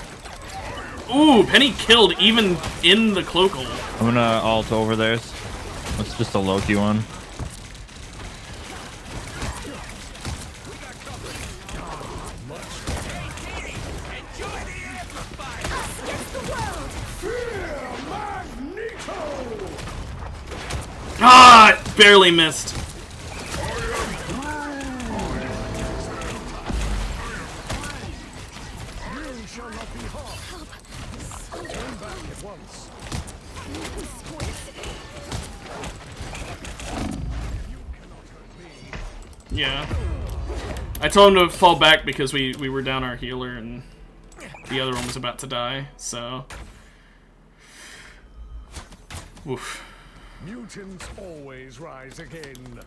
Ooh, Penny killed even in the cloak hole. I'm gonna alt over theirs. It's just a Loki one. Against the world. Ah, barely missed. You shall not be harmed. Turn back at once. Yeah. I told him to fall back because we were down our healer and the other one was about to die, so. Oof. Mutants always rise again.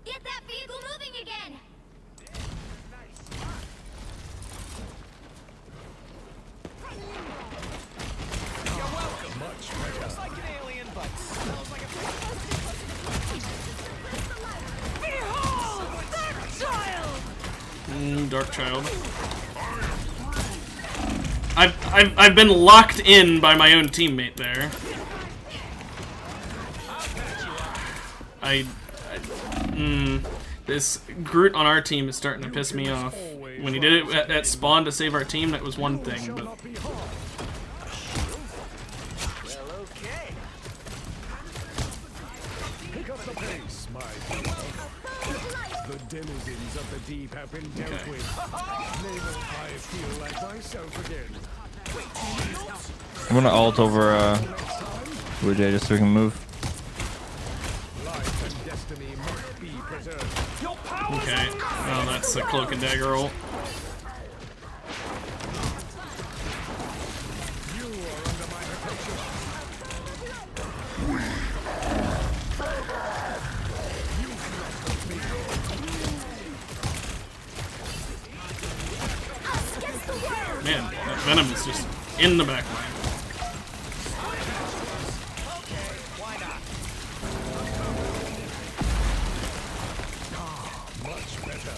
Get that vehicle moving again. Looks like an alien, but smells like a Behold, that child. Dark Child. I've been locked in by my own teammate there. This Groot on our team is starting to piss me off. When he did it at spawn to save our team, that was one thing, but Not be harmed. Well, okay. Pick up the pace, my people. The denizens of the deep have been dealt Okay. with. Never I feel like myself again. I'm gonna alt over Blue Jay just so we can move. Life and destiny must be preserved. okay. Oh, that's a cloak and dagger ult. You are under my protection. Against the world. Man, that Venom is just in the back line. Much better.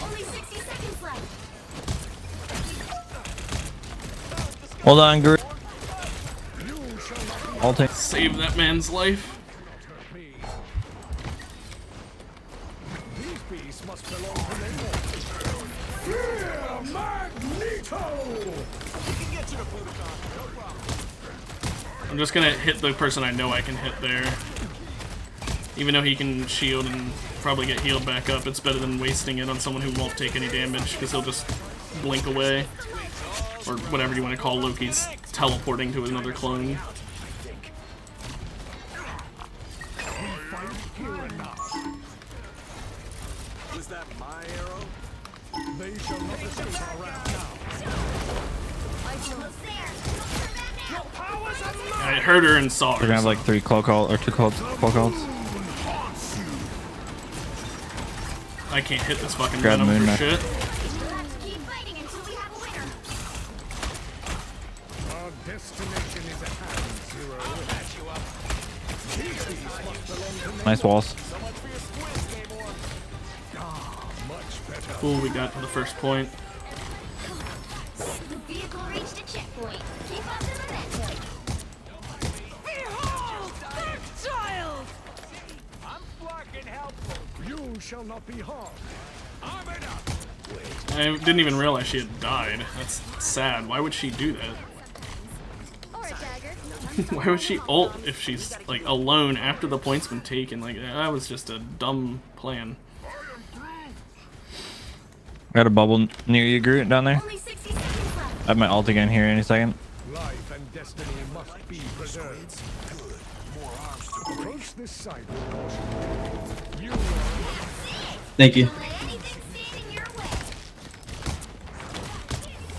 Only 60 seconds left. Hold on, Groot. Alting. Save that man's life. Hurt me. These beasts must belong to Namor. Fear Magneto! We can get you to Budokan, no problem. I'm just gonna hit the person I know I can hit there. Even though he can shield and probably get healed back up, it's better than wasting it on someone who won't take any damage because he'll just blink away. Or whatever you want to call Loki's teleporting to another clone. Was that my arrow? They shall not escape our wrath now. Almost there. Turn back now. I heard her and saw We're gonna her. have like 3 cloak alt or 2 cloak alts. I can't hit this fucking Grab Venom Moon for Knight. shit. We'll have to keep fighting until we have a winner. Our destination is at hand, Zero. Patch you up. These beasts must belong to Namor. Nice walls. So much for your squids, Namor. Much better. Cool, we got to the first point. The vehicle reached a checkpoint. Keep up the momentum. Behold, that child. I'm fucking helpful. You shall not be harmed. Arm it up. Wait. I didn't even realize she had died. That's sad. Why would she do that? Or a dagger. Why would she ult if she's like alone after the point's been taken? Like that was just a dumb plan. Got a bubble near you, Groot, down there. Only 60 seconds left. I have my ult again here any second. Life and destiny must be preserved. Good. More arms to approach this side with caution. You Thank you. Don't let anything stand in your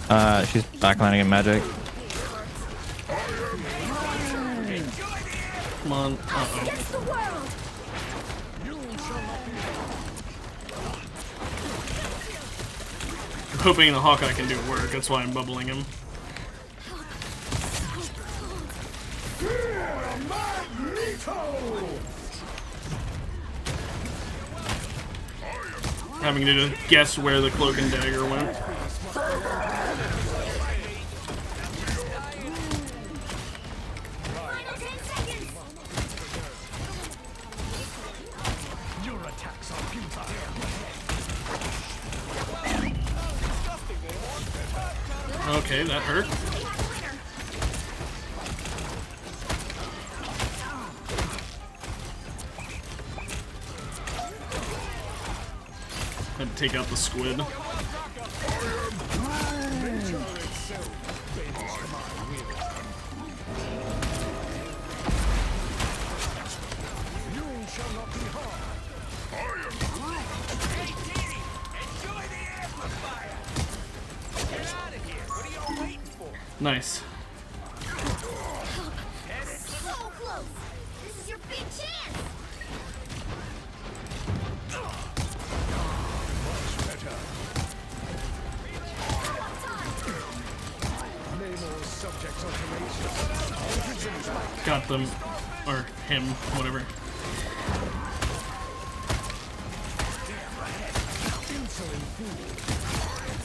way. She's backlining in magic. Come on. Uh-oh. Against the world. I'm hoping the Hawkeye can do work. That's why I'm bubbling him. Having to just guess where the cloak and dagger went. Final 10 seconds. Your attacks are futile. Okay, that hurt. Had to take out the squid. Nice. So close. This is your big chance. Got them. Or him, whatever.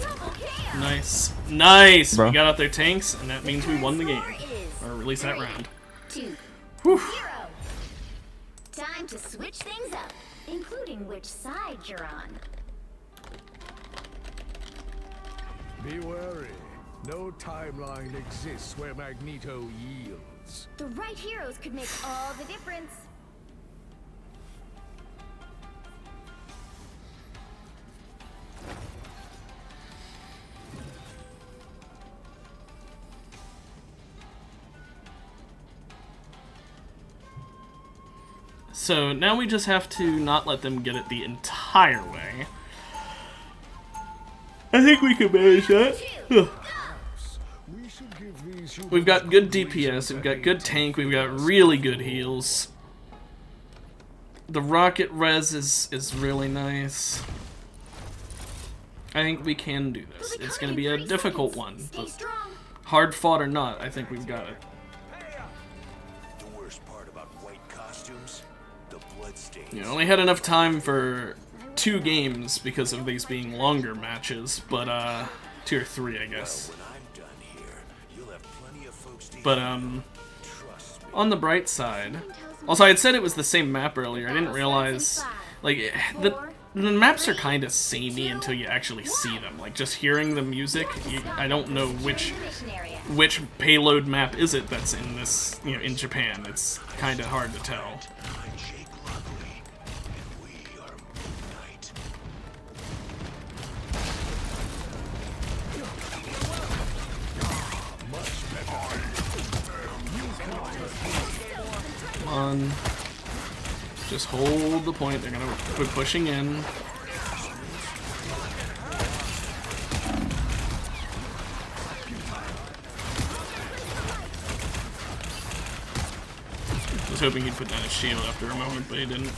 Double kill. Nice. Nice! Bro. We got out their tanks, and that means we won the game. Or at least that 3, round. 2, Whew. 0. Time to switch things up, including which side you're on. Be wary. No timeline exists where Magneto yields. The right heroes could make all the difference. So now we just have to not let them get it the entire way. I think we can manage that. We should give these humans We've got good reason DPS, to we've got hate good tank, we've got really good heals. The rocket res is really nice. I think we can do this. It's going to be a difficult one, Stay but strong. hard fought or not, I think we've got it. The worst part about white costumes, the bloodstains. You know, only had enough time for 2 games because of these being longer matches, but 2 or 3, I guess. When I'm done here, you'll have plenty of folks to But trust me. on the bright side, also I had said it was the same map earlier. I didn't realize like the maps are kind of samey until you actually see them. Like just hearing the music, I don't know which payload map is it that's in this, you know, in Japan. It's kind of hard to tell. I'm Jake Lockley, and we are Moon Knight. Come on. Just hold the point. They're gonna be pushing in. I was hoping he'd put down his shield after a moment, but he didn't.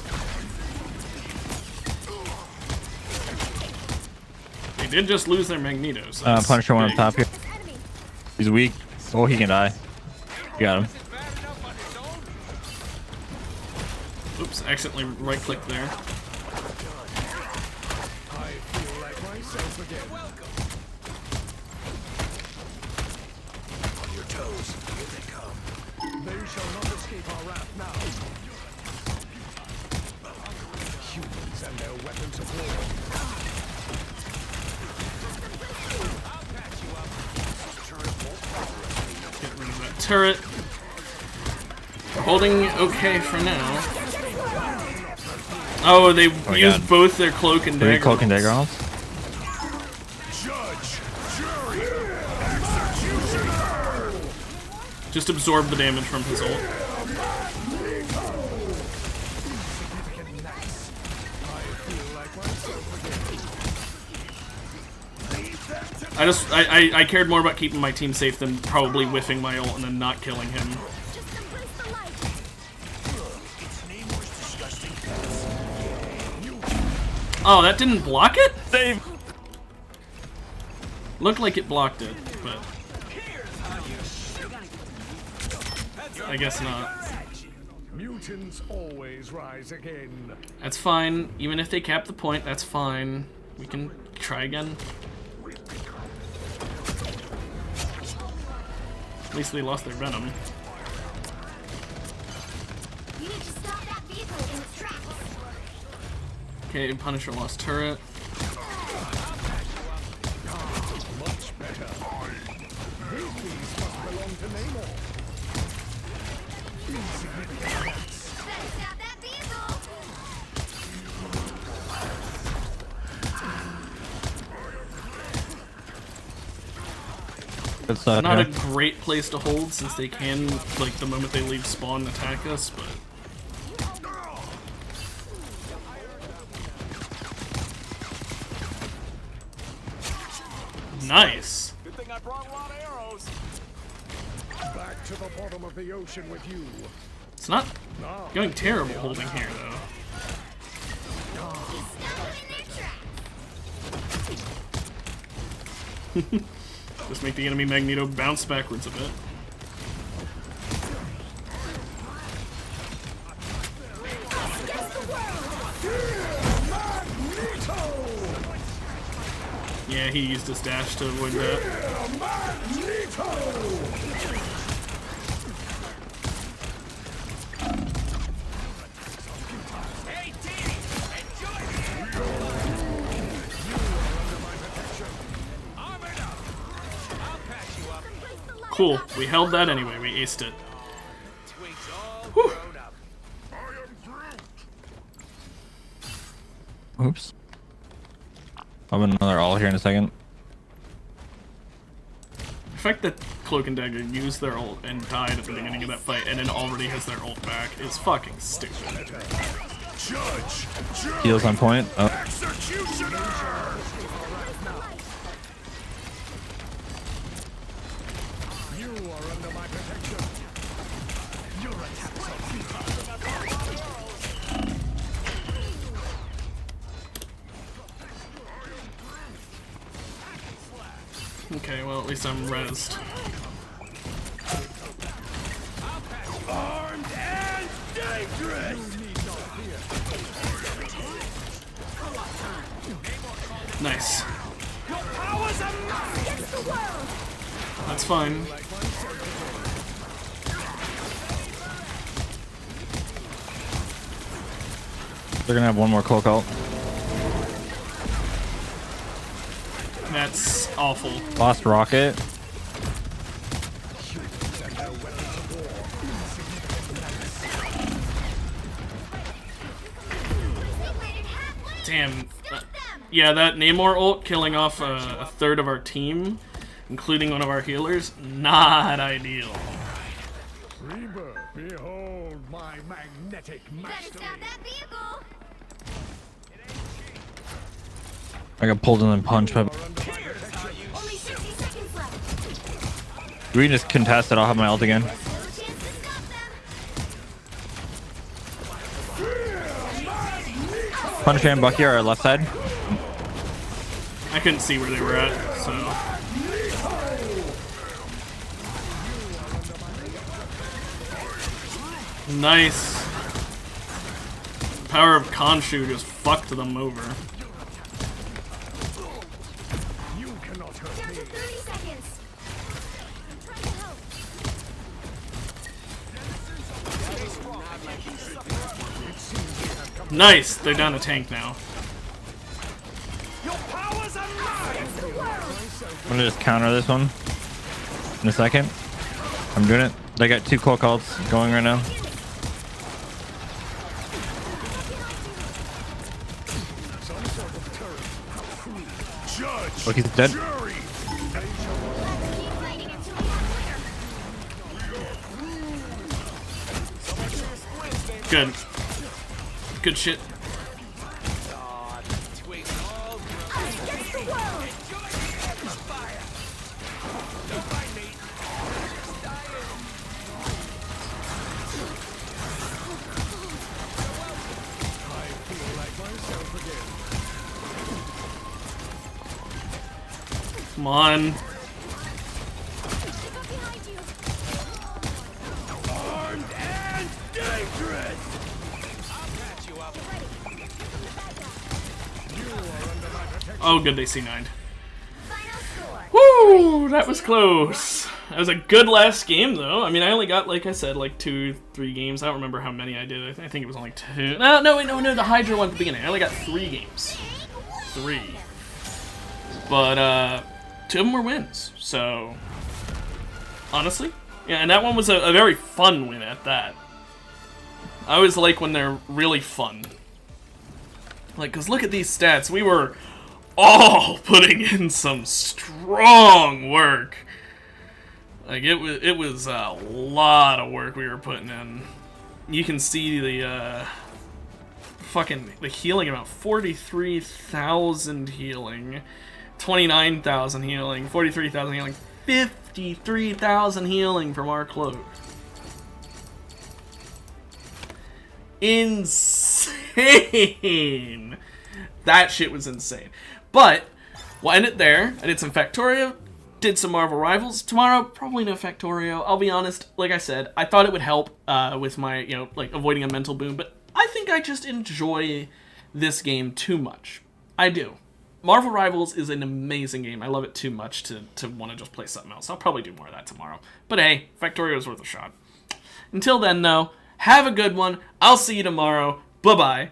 They did just lose their Magneto. So that's Punisher one up big. top here. He's weak. Oh, he can die. You got him. Oops, accidentally right-clicked there. I feel like myself again. On your toes, here they come. They shall not escape our wrath now. Humans and their weapons of war. turret. Holding okay for now. Oh, they used God. both their cloak and Three dagger. cloak and rolls. dagger rolls. Judge, jury, executioner. Just absorb the damage from his ult. I cared more about keeping my team safe than probably whiffing my ult and then not killing him. Just embrace the light. Oh, that didn't block it? Save. Looked like it blocked it, but I guess not. Mutants always rise again. That's fine. Even if they cap the point, that's fine. We can try again. At least they lost their venom. You need to stop that vehicle in its tracks. Okay, Punisher lost turret. Much better. These bees must belong to Namor. Insignificant ants. Better stop that vehicle. Good stuff. Not a here. great place to hold since they can, like, the moment they leave spawn, attack us, but... Nice! Good thing I brought a lot of arrows. Back to the bottom of the ocean with you. It's not Now, going terrible holding here, though. Just make the enemy Magneto bounce backwards a bit. Yeah, he used his dash to avoid that. Hey, Dee! Enjoy it! Armored up! I'll patch you up. Cool, we held that anyway, we aced it. Twigs all grown up. I am Groot. Oops. I'll have another all here in a second. The fact that Cloak and Dagger used their ult and died at the beginning of that fight and then already has their ult back is fucking stupid. Judge, jury, Heals on point. Oh. executioner. you are under my protection. Your attacks are Okay, well at least I'm rezzed. Armed and dangerous. Nice. Powers of Against the world. That's fine. They're gonna have one more cloak out. That's awful. Lost rocket. Damn. Yeah, that Namor ult killing off a third of our team, including one of our healers, not ideal. Rebirth, behold my magnetic Better mastery. stop that vehicle. I got pulled in and punched by. Only 60 seconds left. We can just contest it. I'll have my ult again. No chance to stop them. Punisher and Bucky are our left side. I couldn't see where they were at, so. Nice. Power of Khonshu just fucked them over. You cannot hurt Down me. to 30 seconds. I'm trying to help. Nice, they're down a tank now. your powers are mine! Against the world. I'm gonna just counter this one in a second. I'm doing it. I got 2 cold calls going right now. Judge! Oh, he's dead. Jury! Let's keep fighting until we have winner. Good. Good shit. Aw, twigs all grown. Against the world. Enjoy the endless fire. Don't mind me. Just dying. I feel like myself again. Come on. Look up behind you. Armed and dangerous! I'll patch you up. Ready. Here from the bad guy. You are under my protection. Oh, good, they C9'd. Final score. Woo! That was close. That was a good last game, though. I mean, I only got, like I said, like 2, 3 games. I don't remember how many I did. I think it was only 2. No, the Hydra one at the beginning. I only got 3 games. 3. But, 2 of them were wins. So, honestly, yeah, and that one was a very fun win at that. I always like when they're really fun. Like, because look at these stats. We were all putting in some strong work. Like, it was a lot of work we were putting in. You can see the, the healing, about 43,000 healing, 29,000 healing, 43,000 healing, 53,000 healing from our cloak. Insane! That shit was insane. But we'll end it there. I did some Factorio, did some Marvel Rivals. Tomorrow, probably no Factorio. I'll be honest, like I said, I thought it would help with my, like avoiding a mental boom, but I think I just enjoy this game too much. I do. Marvel Rivals is an amazing game. I love it too much to want to just play something else. I'll probably do more of that tomorrow. But hey, Factorio is worth a shot. Until then, though, have a good one. I'll see you tomorrow. Bye-bye.